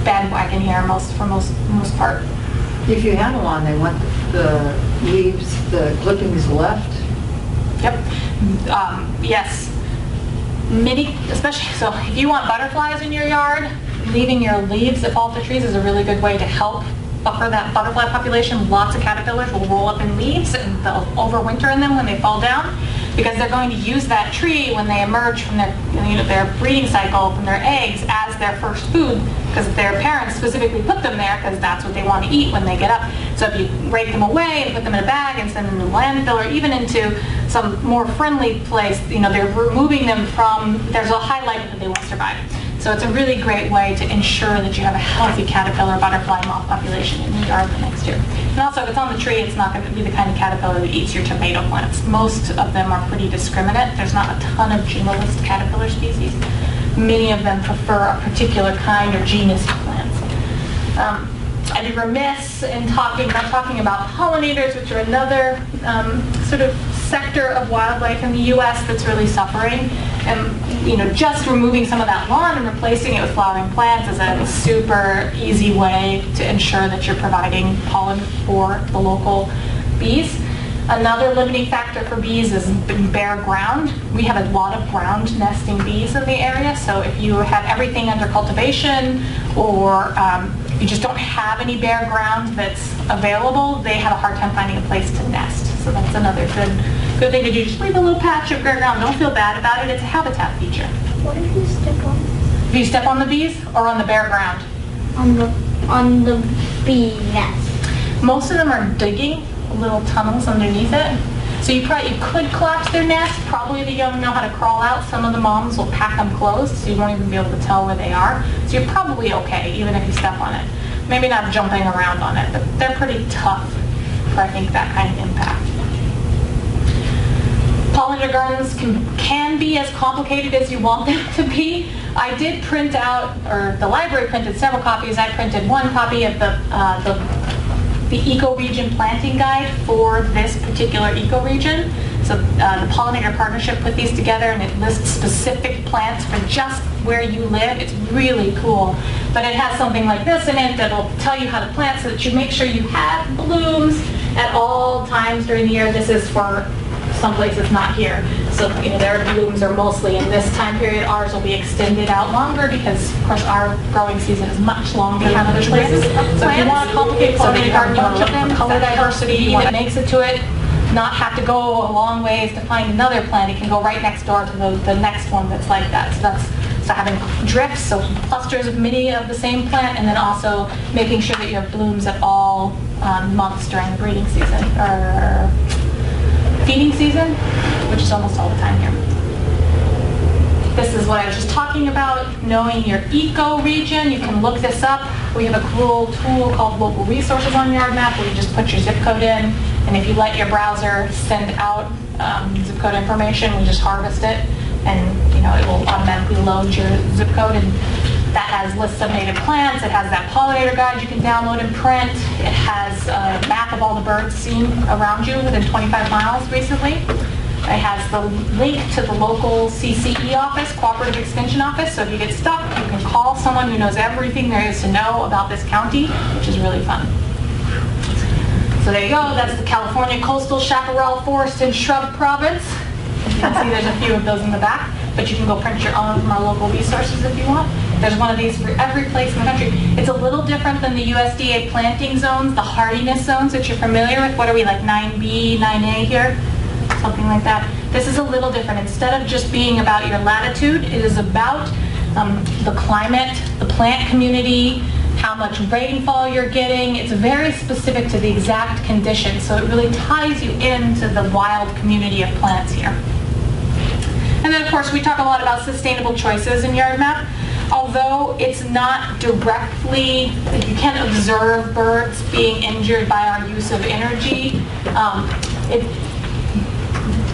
bandwagon here for most part. If you had a lawn, they want the leaves, the clippings left. Yep. Yes. Especially, so if you want butterflies in your yard, leaving your leaves that fall off the trees is a really good way to help buffer that butterfly population. Lots of caterpillars will roll up in leaves and they'll overwinter in them when they fall down, because they're going to use that tree when they emerge from their breeding cycle, from their eggs, as their first food, because their parents specifically put them there because that's what they want to eat when they get up. So if you rake them away and put them in a bag and send them to the landfill or even into some more friendly place, they're removing them from, there's a high likelihood they won't survive. So it's a really great way to ensure that you have a healthy caterpillar, butterfly, moth population in your yard the next year. And also, if it's on the tree, it's not going to be the kind of caterpillar that eats your tomato plants. Most of them are pretty discriminate. There's not a ton of generalist caterpillar species. Many of them prefer a particular kind or genus of plants. I'd be remiss in talking about pollinators, which are another sort of sector of wildlife in the U.S. that's really suffering. And just removing some of that lawn and replacing it with flowering plants is a super easy way to ensure that you're providing pollen for the local bees. Another limiting factor for bees is bare ground. We have a lot of ground nesting bees in the area, so if you have everything under cultivation or you just don't have any bare ground that's available, they have a hard time finding a place to nest. So that's another good thing to do. Just leave a little patch of bare ground. Don't feel bad about it. It's a habitat feature. What if you step on? If you step on the bees or on the bare ground? On the bee nest. Most of them are digging little tunnels underneath it. So you could collapse their nest. Probably they don't know how to crawl out. Some of the moms will pack them closed, so you won't even be able to tell where they are. So you're probably okay, even if you step on it. Maybe not jumping around on it, but they're pretty tough for, I think, that kind of impact. Pollinator gardens can be as complicated as you want them to be. I did print out, or the library printed several copies. I printed one copy of the Ecoregion planting guide for this particular ecoregion. So the Pollinator Partnership put these together, and it lists specific plants for just where you live. It's really cool. But it has something like this in it that'll tell you how to plant so that you make sure you have blooms at all times during the year. This is for some places not here. So their blooms are mostly in this time period. Ours will be extended out longer because, of course, our growing season is much longer than other places. So if you want a complicated pollinator garden, you want to look for color diversity that makes it to it, not have to go a long ways to find another plant. It can go right next door to the next one that's like that. So that's having drifts, so clusters of many of the same plant, and then also making sure that you have blooms at all months during the breeding season, or feeding season, which is almost all the time here. This is what I was just talking about, knowing your ecoregion. You can look this up. We have a cool tool called Local Resources on YardMap where you just put your zip code in, and if you let your browser send out zip code information, we just harvest it, and it will automatically load your zip code, and that has lists of native plants. It has that pollinator guide you can download and print. It has a map of all the birds seen around you within 25 miles recently. It has the link to the local CCE office, Cooperative Extension Office, so if you get stuck, you can call someone who knows everything there is to know about this county, which is really fun. So there you go, that's the California Coastal Chaparral Forest and Shrub Province. You can see there's a few of those in the back, but you can go print your own from our local resources if you want. There's one of these for every place in the country. It's a little different than the USDA planting zones, the hardiness zones that you're familiar with. What are we, like 9B, 9A here? Something like that. This is a little different. Instead of just being about your latitude, it is about the climate, the plant community, how much rainfall you're getting. It's very specific to the exact conditions, so it really ties you into the wild community of plants here. And then, of course, we talk a lot about sustainable choices in YardMap. Although it's not directly, you can't observe birds being injured by our use of energy.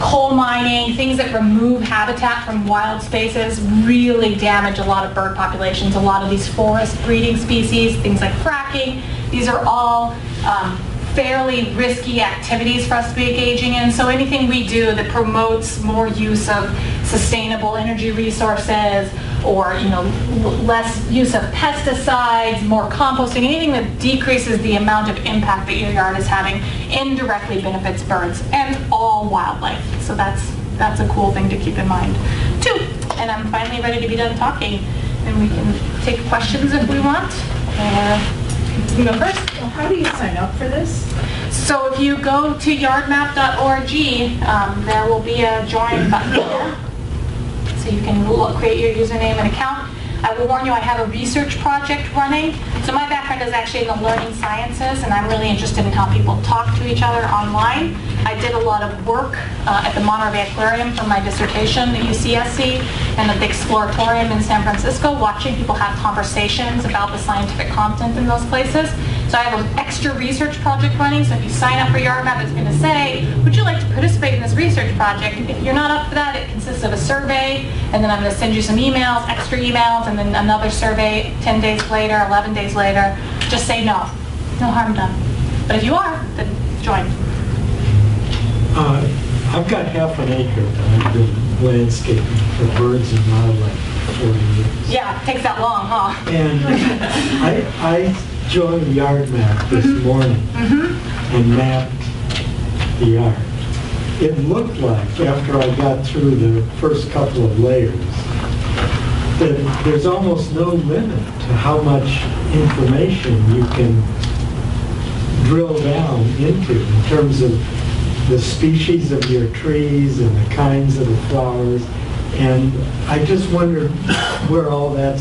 Coal mining, things that remove habitat from wild spaces really damage a lot of bird populations. A lot of these forest breeding species, things like fracking, these are all fairly risky activities for us to be engaging in. So anything we do that promotes more use of sustainable energy resources or less use of pesticides, more composting, anything that decreases the amount of impact that your yard is having indirectly benefits birds and all wildlife. So that's a cool thing to keep in mind too. And I'm finally ready to be done talking, and we can take questions if we want. You can go first. Well, how do you sign up for this? So if you go to yardmap.org, there will be a join button there. So you can create your username and account. I will warn you, I have a research project running. So my background is actually in the learning sciences, and I'm really interested in how people talk to each other online. I did a lot of work at the Monterey Aquarium for my dissertation at UCSC and at the Exploratorium in San Francisco, watching people have conversations about the scientific content in those places. So I have an extra research project running, so if you sign up for YardMap, it's going to say, would you like to participate in this research project? If you're not up for that, it consists of a survey, and then I'm going to send you some emails, extra emails, and then another survey 10 days later, 11 days later. Just say no. No harm done. But if you are, then join. I've got half an acre that I've been landscaping for birds and wildlife for 40 years. Yeah, it takes that long, huh? And I joined YardMap this morning and mapped the yard. It looked like, after I got through the first couple of layers, that there's almost no limit to how much information you can drill down into in terms of the species of your trees and the kinds of the flowers. And I just wondered where all that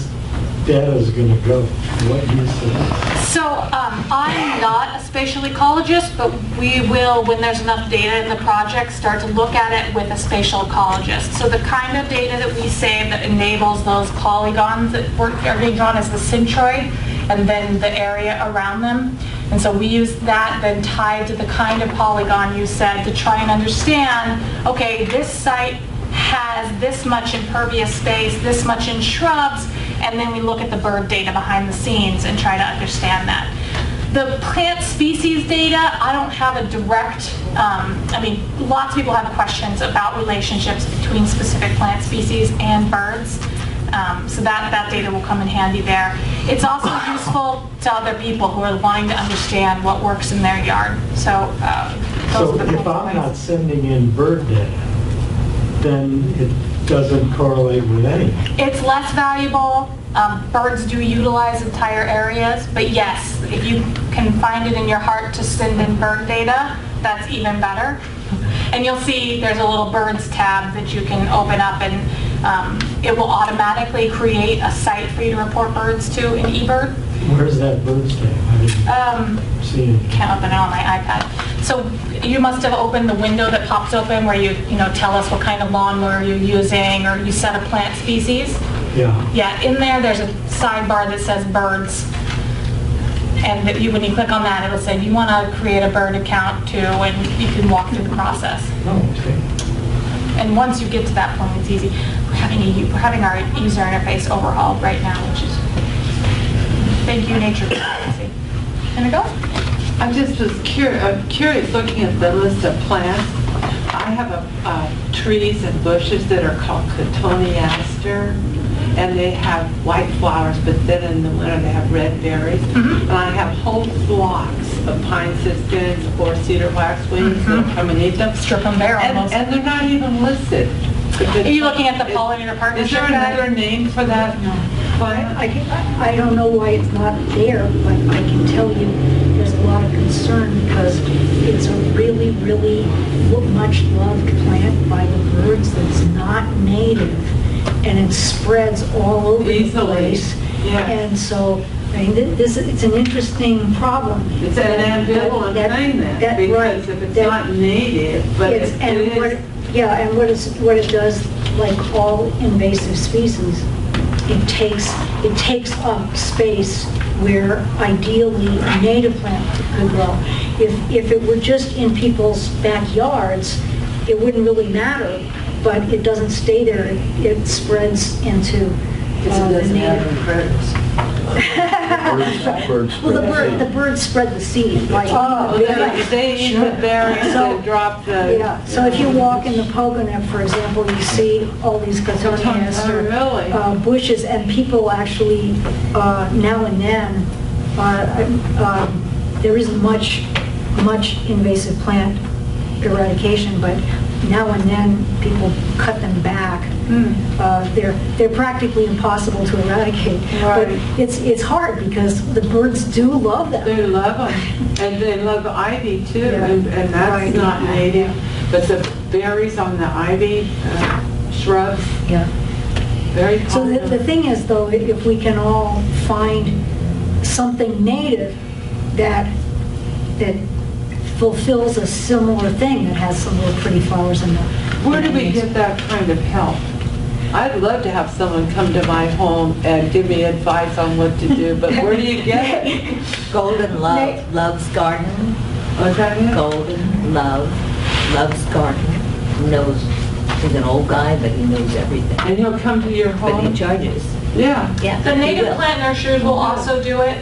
data is going to go. What use of it? So I'm not a spatial ecologist, but we will, when there's enough data in the project, start to look at it with a spatial ecologist. So the kind of data that we save that enables those polygons that are being drawn as the centroid, and then the area around them. And so we use that then tied to the kind of polygon you said to try and understand, okay, this site has this much impervious space, this much in shrubs, and then we look at the bird data behind the scenes and try to understand that. The plant species data, I don't have a direct, I mean, lots of people have questions about relationships between specific plant species and birds. So that data will come in handy there. It's also useful to other people who are wanting to understand what works in their yard. So So if I'm not sending in bird data, then it doesn't correlate with anything. it's less valuable. Birds do utilize entire areas, but yes, if you can find it in your heart to send in bird data, that's even better. And you'll see there's a little birds tab that you can open up, and it will automatically create a site for you to report birds to in eBird. Where's that birds tab? I didn't see it. Can't open it on my iPad. So you must have opened the window that pops open where you tell us what kind of lawnmower you're using, or you set a plant species. Yeah. Yeah, in there's a sidebar that says birds. And that when you click on that, it'll say, do you want to create a bird account too? And you can walk through the process. Oh, okay. And once you get to that point, it's easy. We're having our user interface overhauled right now, which is, thank you, Nature Conservancy. Can I go? I just was curious looking at the list of plants. I have trees and bushes that are called cotoneaster, and they have white flowers, but then in the winter they have red berries. And I have whole flocks of pine siskins or cedar waxwings that come and eat them. Strip them bare almost. And they're not even listed. Are you looking at the pollinator partnership? Is there another name for that plant? I don't know why it's not there, but I can tell you there's a lot of concern because it's a really, really much loved plant by the birds that's not native, and it spreads all over the place. Yeah. And so, I mean, it's an interesting problem. It's an ambivalent thing then, because if it's not native, but it is. Yeah, and what it does, like all invasive species, it takes up space where ideally a native plant could grow. If it were just in people's backyards, it wouldn't really matter, but it doesn't stay there. It spreads into Because it doesn't have any predators. Birds Well, spread the birds spread the seed, like. Oh, they eat the berries So- and drop the... Yeah, so if you walk in the Pogonip, for example, you see all these cotoneaster Oh, really? bushes, and people actually, now and then, there isn't much invasive plant eradication, but now and then people cut them back. They're practically impossible to eradicate. Right. But it's hard because the birds do love them. They love them, and they love ivy too, Yeah. and that's Right. not native, but the berries on the ivy shrubs, Yeah. very So popular. the thing is, though, if we can all find something native that fulfills a similar thing, that has some little pretty flowers in them. Where do we get that kind of help? I'd love to have someone come to my home and give me advice on what to do, but where do you get it? Golden Love, Love's Garden. What's that mean? Golden Love, Love's Garden. Knows, he's an old guy, but he knows everything. And he'll come to your But he home? charges. Yeah. Yeah. The he native will. plant nurseries will also do it.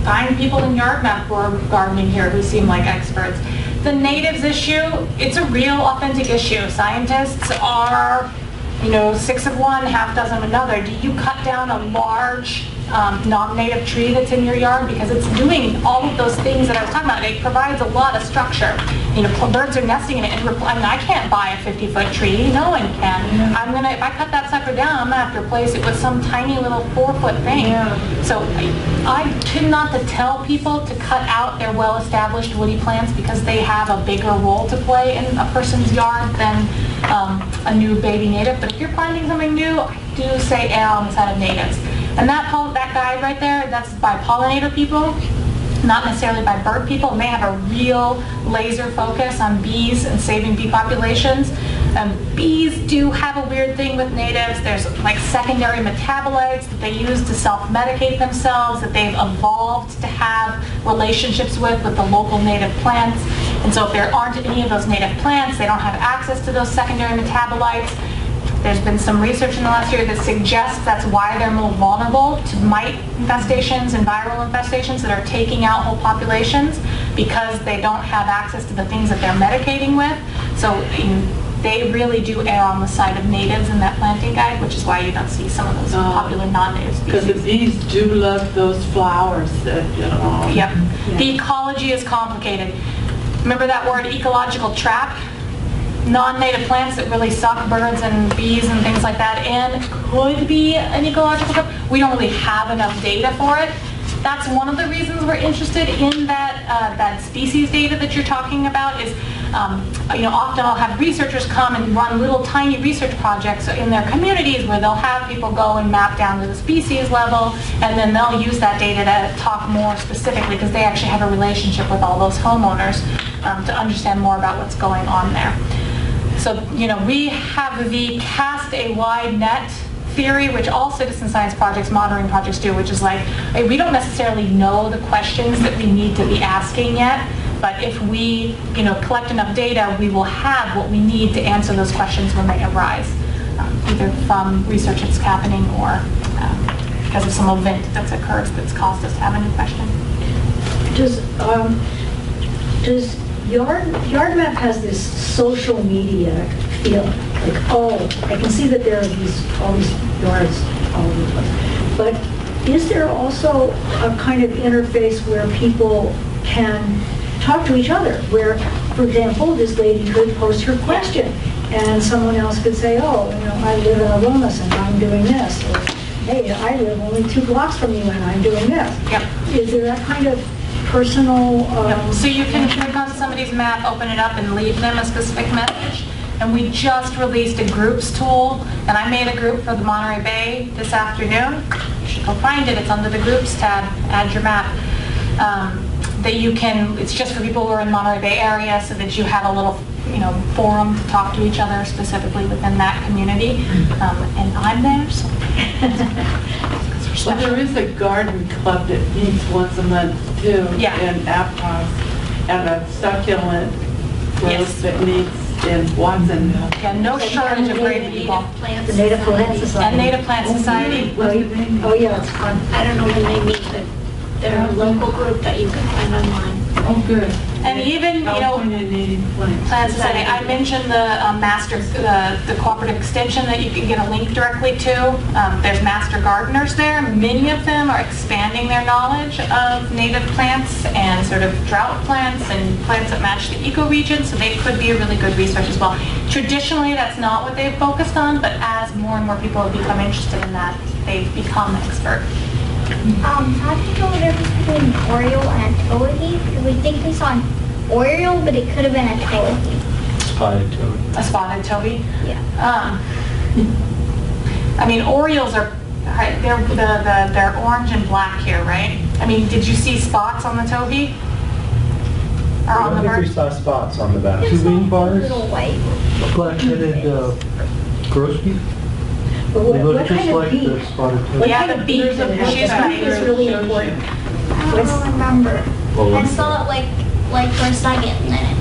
Find people in YardMap who are gardening here who seem like experts. The natives issue, it's a real authentic issue. Scientists are, 6 of one, half dozen of another. Do you cut down a large non-native tree that's in your yard? Because it's doing all of those things that I was talking about. It provides a lot of structure. Birds are nesting in it. And I can't buy a 50-foot tree. No one can. If I cut that sucker down, I'm gonna have to replace it with some tiny little 4-foot thing. Yeah. So I tend not to tell people to cut out their well-established woody plants because they have a bigger role to play in a person's yard than a new baby native. But if you're planting something new, I do say err on the side of natives. And that guide right there, that's by pollinator people, not necessarily by bird people. And they have a real laser focus on bees and saving bee populations. Bees do have a weird thing with natives. There's like secondary metabolites that they use to self-medicate themselves, that they've evolved to have relationships with the local native plants. And so if there aren't any of those native plants, they don't have access to those secondary metabolites. There's been some research in the last year that suggests that's why they're more vulnerable to mite infestations and viral infestations that are taking out whole populations, because they don't have access to the things that they're medicating with. So they really do err on the side of natives in that planting guide, which is why you don't see some of those popular non-native species. Because the bees do love those flowers that, Yep. The ecology is complicated. Remember that word, ecological trap? Non-native plants that really suck birds and bees and things like that in could be an ecological trap. We don't really have enough data for it. That's one of the reasons we're interested in that species data that you're talking about. Is often I'll have researchers come and run little tiny research projects in their communities where they'll have people go and map down to the species level, and then they'll use that data to talk more specifically, because they actually have a relationship with all those homeowners to understand more about what's going on there. So, we have the cast a wide net theory, which all citizen science projects, monitoring projects do, which is like, hey, we don't necessarily know the questions that we need to be asking yet, but if we, collect enough data, we will have what we need to answer those questions when they arise, either from research that's happening or because of some event that's occurred that's caused us to have a new question. Does YardMap has this social media feel, like, I can see that there are all these yards all over the place. But is there also a kind of interface where people can talk to each other? Where, for example, this lady could post her question, and someone else could say, I live in Aromas and I'm doing this. Or, hey, I live only 2 blocks from you and I'm doing this. Yep. Is there that kind of personal... So you can click on somebody's map, open it up, and leave them a specific message. And we just released a groups tool, and I made a group for the Monterey Bay this afternoon. You should go find it. It's under the groups tab, add your map. That you can, it's just for people who are in the Monterey Bay area, so that you have a little forum to talk to each other specifically within that community. And I'm there, so. Well, there is a garden club that meets once a month too, Yeah. in Aptos, and a succulent growth Yes. that meets in Watsonville. Yeah, no shortage of great people. The Native Plant Society. And Native Plant Society. Oh, yeah, it's fun. I don't know when they meet, but they're a local group that you can find online. Oh, good. And even, you know, California Native Plants. Plant Society, I mentioned the the cooperative extension that you can get a link directly to. There's master gardeners there. Many of them are expanding their knowledge of native plants and sort of drought plants and plants that match the ecoregion, so they could be a really good resource as well. Traditionally, that's not what they've focused on, but as more and more people have become interested in that, they've become expert. How do you know the difference between Oriole and a towhee? Because we think we saw an Oriole, but it could have been a towhee. Spotted toad. A spotted towhee. Yeah. I mean, Orioles are, they're orange and black here, right? I mean, did you see spots on the towhee? Or I on the don't think we bird? saw spots on the back. Just Two wing like bars? little white. Black-headed grosbeak? But They what look kind just of like the beak? spotted What toad. Yeah, kind the of beak. beak does it have? She's The right. beak is really important. I don't remember. Well, I saw it like for a second and then it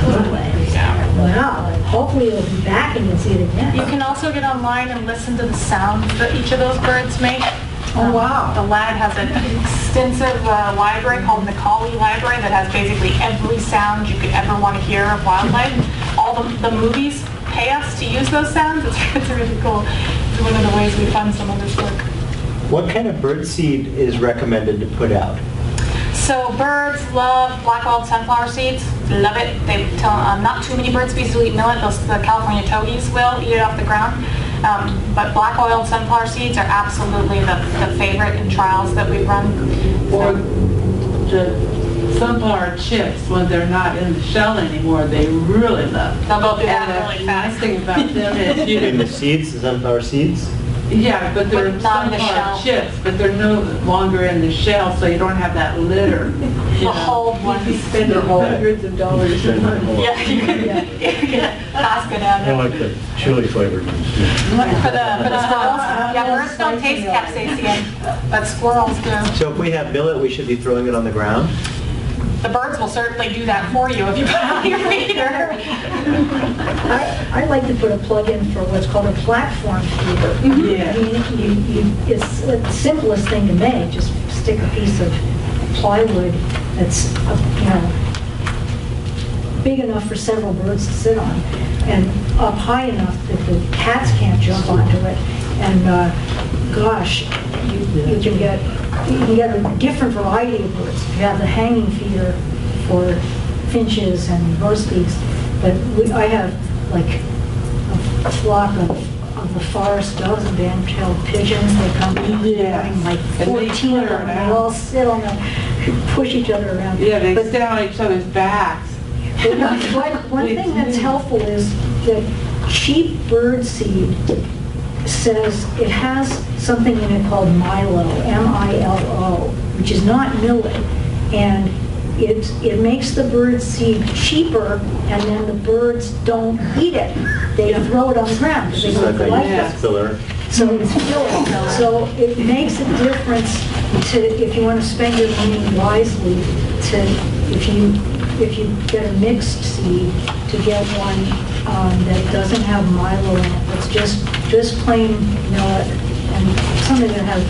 flew away. Wow, hopefully it'll be back and you'll see it again. You can also get online and listen to the sounds that each of those birds make. Oh, wow. The lab has an extensive library called the Macaulay Library that has basically every sound you could ever want to hear of wildlife. All the movies pay us to use those sounds. It's really cool. It's one of the ways we fund some of this work. What kind of bird seed is recommended to put out? So birds love black-oiled sunflower seeds. Love it. They tell not too many bird species will eat millet. The California towhees will eat it off the ground. But black-oiled sunflower seeds are absolutely the favorite in trials that we've run. Or the sunflower chips, when they're not in the shell anymore, they really love. They'll go through And that the really nice fast. thing about them is you In the can, seeds, the sunflower seeds? yeah, but they're But not in the sunflower shell. chips, but they're no longer in the shell, so you don't have that litter. The whole one. You spend hundreds of dollars a month. Yeah, you could get Costco down I there. like the chili flavored ones. For the squirrels, yeah, birds don't taste capsaicin, but squirrels do. So if we have millet, we should be throwing it on the ground? The birds will certainly do that for you if you put it on your feeder. I like to put a plug in for what's called a platform feeder. Yeah. I mean, it's the simplest thing to make, just stick a piece of plywood that's, big enough for several birds to sit on, and up high enough that the cats can't jump onto it. And gosh, you can get a different variety of birds. You have the hanging feeder for finches and grosbeaks, but I have like a flock of the forest doves and band-tailed pigeons. They come in like And they 14 of them, and they all sit on them, push each other around. Yeah, they But sit on each other's backs. one thing that's helpful is that cheap bird seed says it has something in it called milo, M-I-L-O, which is not millet, and it makes the bird seed cheaper, and then the birds don't eat it. They throw it on the ground because they It's don't like like a it. filler. So it's filler. So it makes a difference to, if you want to spend your money wisely, to if you get a mixed seed, to get one that doesn't have milo in it, that's just plain millet, and something that has,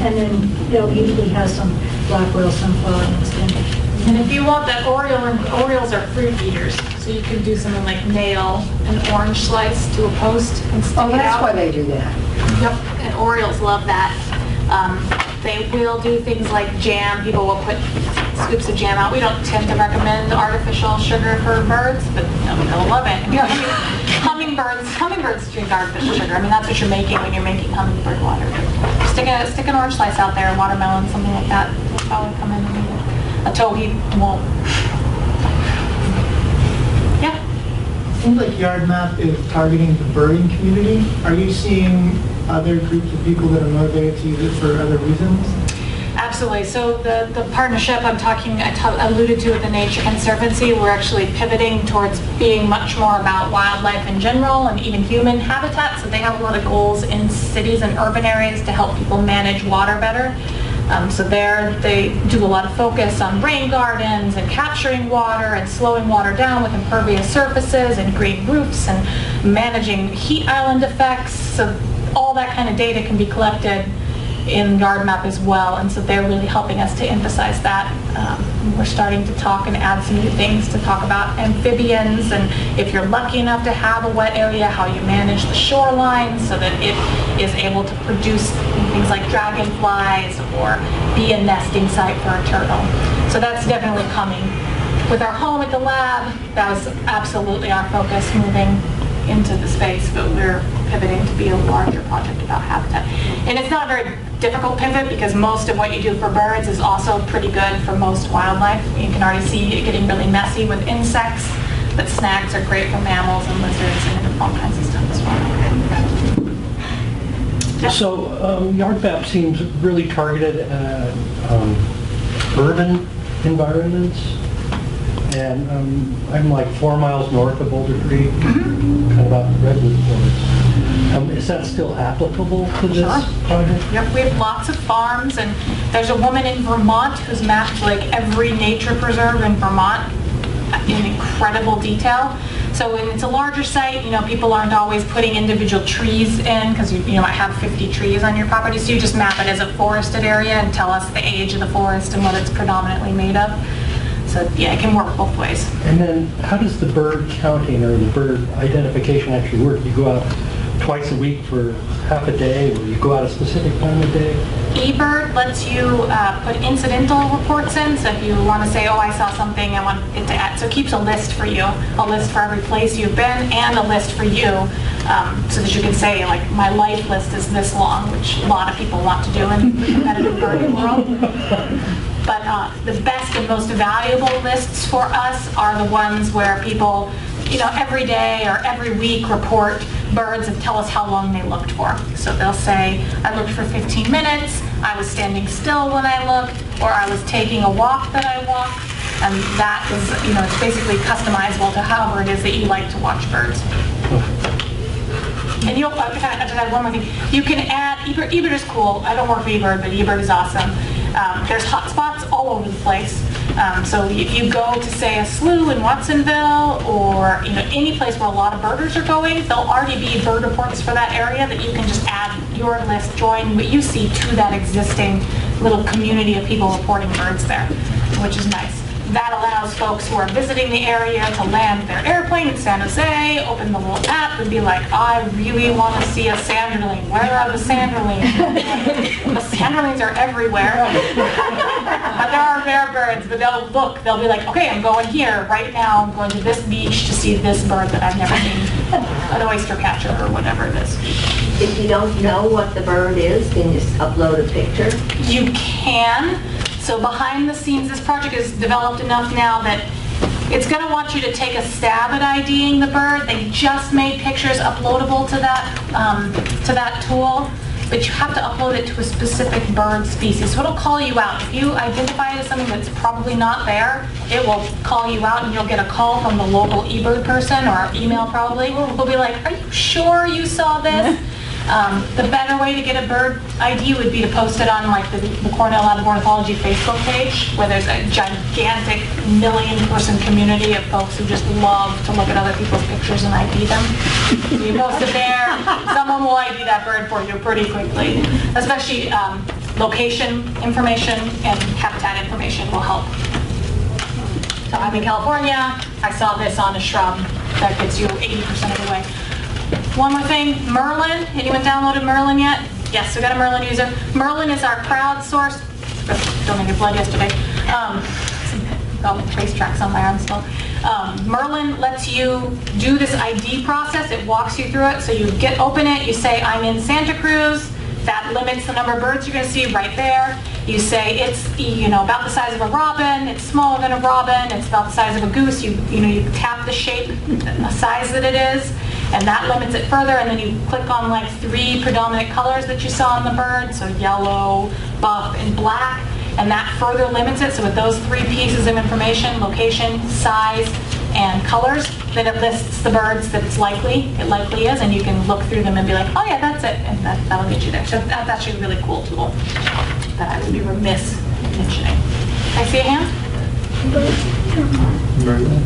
and then usually has some black oil sunflower mixed in it. And if you want that Orioles are fruit eaters, so you can do something like nail an orange slice to a post and stick Oh, it that's out. why they do that. Yep, and Orioles love that. They will do things like jam. People will put scoops of jam out. We don't tend to recommend artificial sugar for birds, but they'll love it. I mean, hummingbirds drink artificial sugar. I mean, that's what you're making when you're making hummingbird water. Stick an orange slice out there, watermelon, something like that. They'll probably come in and eat it. A towhee won't. Yeah. Seems like YardMap is targeting the birding community. Are you seeing other groups of people that are motivated to use it for other reasons? Absolutely. So the partnership I alluded to with the Nature Conservancy, we're actually pivoting towards being much more about wildlife in general and even human habitat. So they have a lot of goals in cities and urban areas to help people manage water better. So there they do a lot of focus on rain gardens and capturing water and slowing water down with impervious surfaces and green roofs and managing heat island effects. So all that kind of data can be collected in YardMap as well, and so they're really helping us to emphasize that. We're starting to talk and add some new things to talk about amphibians, and if you're lucky enough to have a wet area, how you manage the shoreline so that it is able to produce things like dragonflies or be a nesting site for a turtle. So that's definitely coming. With our home at the lab, that was absolutely our focus moving into the space, but we're pivoting to be a larger project about habitat. And it's not a very difficult pivot because most of what you do for birds is also pretty good for most wildlife. You can already see it getting really messy with insects, but snags are great for mammals and lizards and all kinds of stuff as well. So YardMap seems really targeted at urban environments. And I'm like 4 miles north of Boulder Creek, kind of about Redwood Forest. Is that still applicable to this project? Yep, we have lots of farms, and there's a woman in Vermont who's mapped like every nature preserve in Vermont in incredible detail. So when it's a larger site, people aren't always putting individual trees in because you might have 50 trees on your property, so you just map it as a forested area and tell us the age of the forest and what it's predominantly made of. So yeah, it can work both ways. And then how does the bird counting or the bird identification actually work? You go out twice a week for half a day, or you go out a specific time of day? eBird lets you put incidental reports in. So if you want to say, oh, I saw something, I want it to add. So it keeps a list for you, a list for every place you've been, and a list for you, so that you can say, like, my life list is this long, which a lot of people want to do in the competitive birding world. But the best and most valuable lists for us are the ones where people, every day or every week report birds and tell us how long they looked for. So they'll say, I looked for 15 minutes, I was standing still when I looked, or I was taking a walk that I walked. And that is, it's basically customizable to however it is that you like to watch birds. And I just add one more thing. You can add, eBird is cool. I don't work for eBird, but eBird is awesome. There's hotspots all over the place. So you go to, say, a slough in Watsonville, or any place where a lot of birders are going, there'll already be bird reports for that area that you can just add your list, join what you see to that existing little community of people reporting birds there, which is nice. That allows folks who are visiting the area to land their airplane in San Jose, open the little app, and be like, I really want to see a sanderling. Where are the sanderlings? The sanderlings are everywhere. But there are rare birds, but they'll be like, okay, I'm going here right now. I'm going to this beach to see this bird that I've never seen, an oyster catcher or whatever it is. If you don't know what the bird is, can you just upload a picture? You can. So behind the scenes, this project is developed enough now that it's going to want you to take a stab at IDing the bird. They just made pictures uploadable to that tool, but you have to upload it to a specific bird species. So it'll call you out. If you identify it as something that's probably not there, it will call you out, and you'll get a call from the local eBird person, or email probably. We'll be like, are you sure you saw this? The better way to get a bird ID would be to post it on the Cornell Lab of Ornithology Facebook page, where there's a gigantic million-person community of folks who just love to look at other people's pictures and ID them. So you post it there, someone will ID that bird for you pretty quickly. Especially location information and habitat information will help. So I'm in California, I saw this on a shrub. That gets you 80% of the way. One more thing, Merlin. Anyone downloaded Merlin yet? Yes, we got a Merlin user. Merlin is our crowdsourced. Donated blood yesterday. Got trace tracks on my arm still. Merlin lets you do this ID process. It walks you through it. So you open it. You say, I'm in Santa Cruz. That limits the number of birds you're going to see right there. You say it's about the size of a robin. It's smaller than a robin. It's about the size of a goose. You tap the shape, the size that it is, and that limits it further. And then you click on 3 predominant colors that you saw on the bird, so yellow, buff, and black, and that further limits it. So with those 3 pieces of information, location, size, and colors, then it lists the birds that it likely is, and you can look through them and be like, oh yeah, that's it, and that'll get you there. So that's actually a really cool tool. that I would be remiss in mentioning. I see a hand?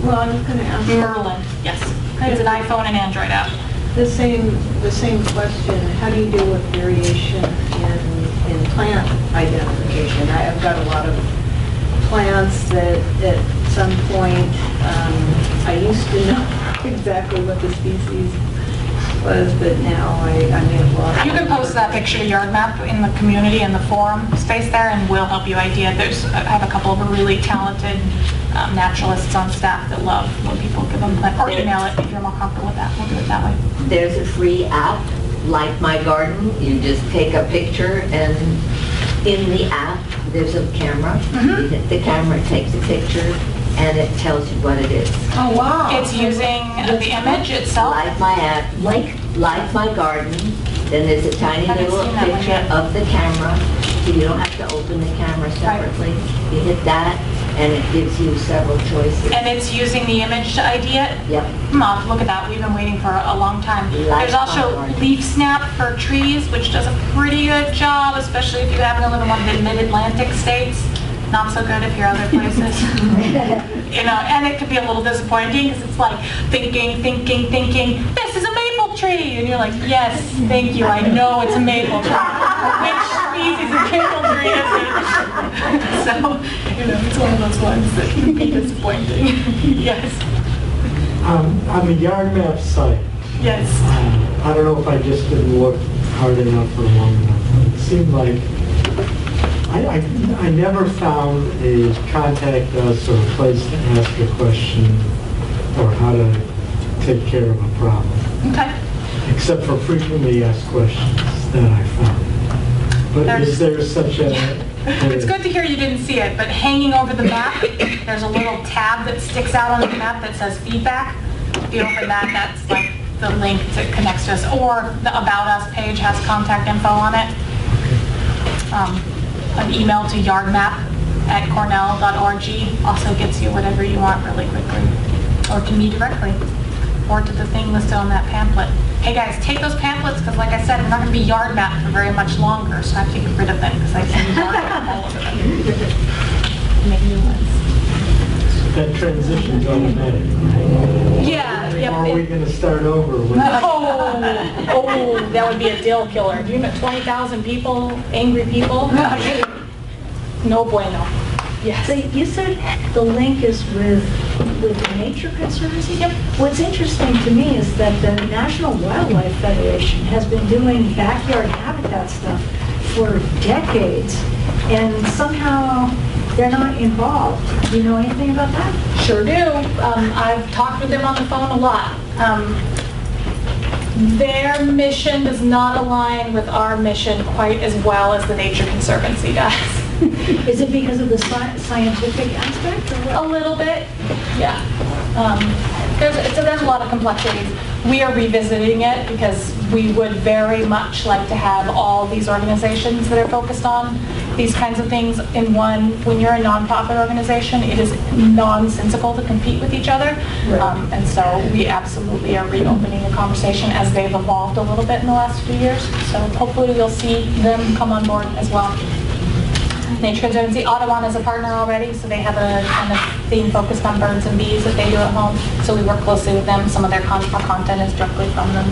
Well, I was going to ask Merlin, yes. It's an iPhone and Android app. the same question. How do you deal with variation in plant identification? I've got a lot of plants that at some point I used to know exactly what the species was, but now I may have lost. You can post that picture to YardMap in the community and the forum space there, and we'll help you idea. I have a couple of really talented naturalists on staff that love when people give them plant, or email it if you're more comfortable with that. We'll do it that way. There's a free app, Like My Garden. You just take a picture, and in the app, there's a camera. You hit the camera, it takes a picture, and it tells you what it is. Oh, wow. It's using the image itself? Like My app, like My Garden. Then there's a tiny little picture of the camera, so you don't have to open the camera separately. You hit that, and it gives you several choices. And it's using the image to ID it? Yep. I'll have to look at that. We've been waiting for a long time. There's also Leaf Snap for trees, which does a pretty good job, especially if you happen to live in one of the mid-Atlantic states. Not so good if you're other places. And it could be a little disappointing because it's like thinking, this is a maple tree. And you're like, yes, thank you, I know it's a maple tree. Which species of maple tree is it? So, it's one of those ones that can be disappointing. Yes. On the YardMap site, Yes. I don't know if I just didn't look hard enough or long enough. It seemed like I never found a contact us or a place to ask a question or how to take care of a problem. Okay. Except for frequently asked questions that I found. But is there such a... It's good to hear you didn't see it, but hanging over the map, there's a little tab that sticks out on the map that says feedback. If you open that, that's like the link that connects to us. Or the About Us page has contact info on it. An email to yardmap@cornell.org also gets you whatever you want really quickly. Or to me directly. Or to the thing listed on that pamphlet. Hey guys, take those pamphlets because like I said, I'm not going to be YardMap for very much longer, so I have to get rid of them because I can YardMap all of them. Make new ones. That transition's automatic. Yeah. Yep. Or are we going to start over with... Oh, that would be a deal killer. Do you know 20,000 people, angry people? No bueno. Yes. So you said the link is with the Nature Conservancy? Yep. What's interesting to me is that the National Wildlife Federation has been doing backyard habitat stuff for decades, and somehow they're not involved. Do you know anything about that? Sure do. I've talked with them on the phone a lot. Their mission does not align with our mission quite as well as the Nature Conservancy does. Is it because of the scientific aspect? Or what? A little bit, yeah. There's a lot of complexities. We are revisiting it because we would very much like to have all these organizations that are focused on these kinds of things in one. When you're a nonprofit organization, it is nonsensical to compete with each other. Right. And so we absolutely are reopening the conversation as they've evolved a little bit in the last few years. So hopefully you'll see them come on board as well. Nature Conservancy, Audubon is a partner already, so they have a kind of theme focused on birds and bees that they do at home. So we work closely with them. Some of their content is directly from them.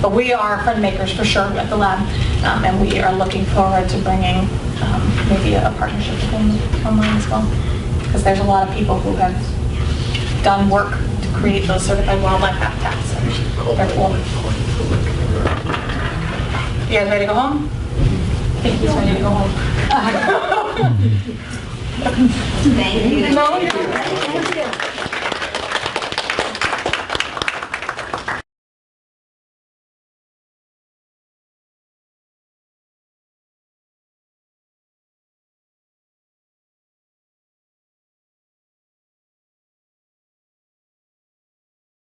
But we are friend makers for sure at the lab, and we are looking forward to bringing maybe a partnership with them online as well. Because there's a lot of people who have done work to create those certified wildlife habitats. They're cool. You guys ready to go home? I think he's ready to go home. Thank you. No, you're-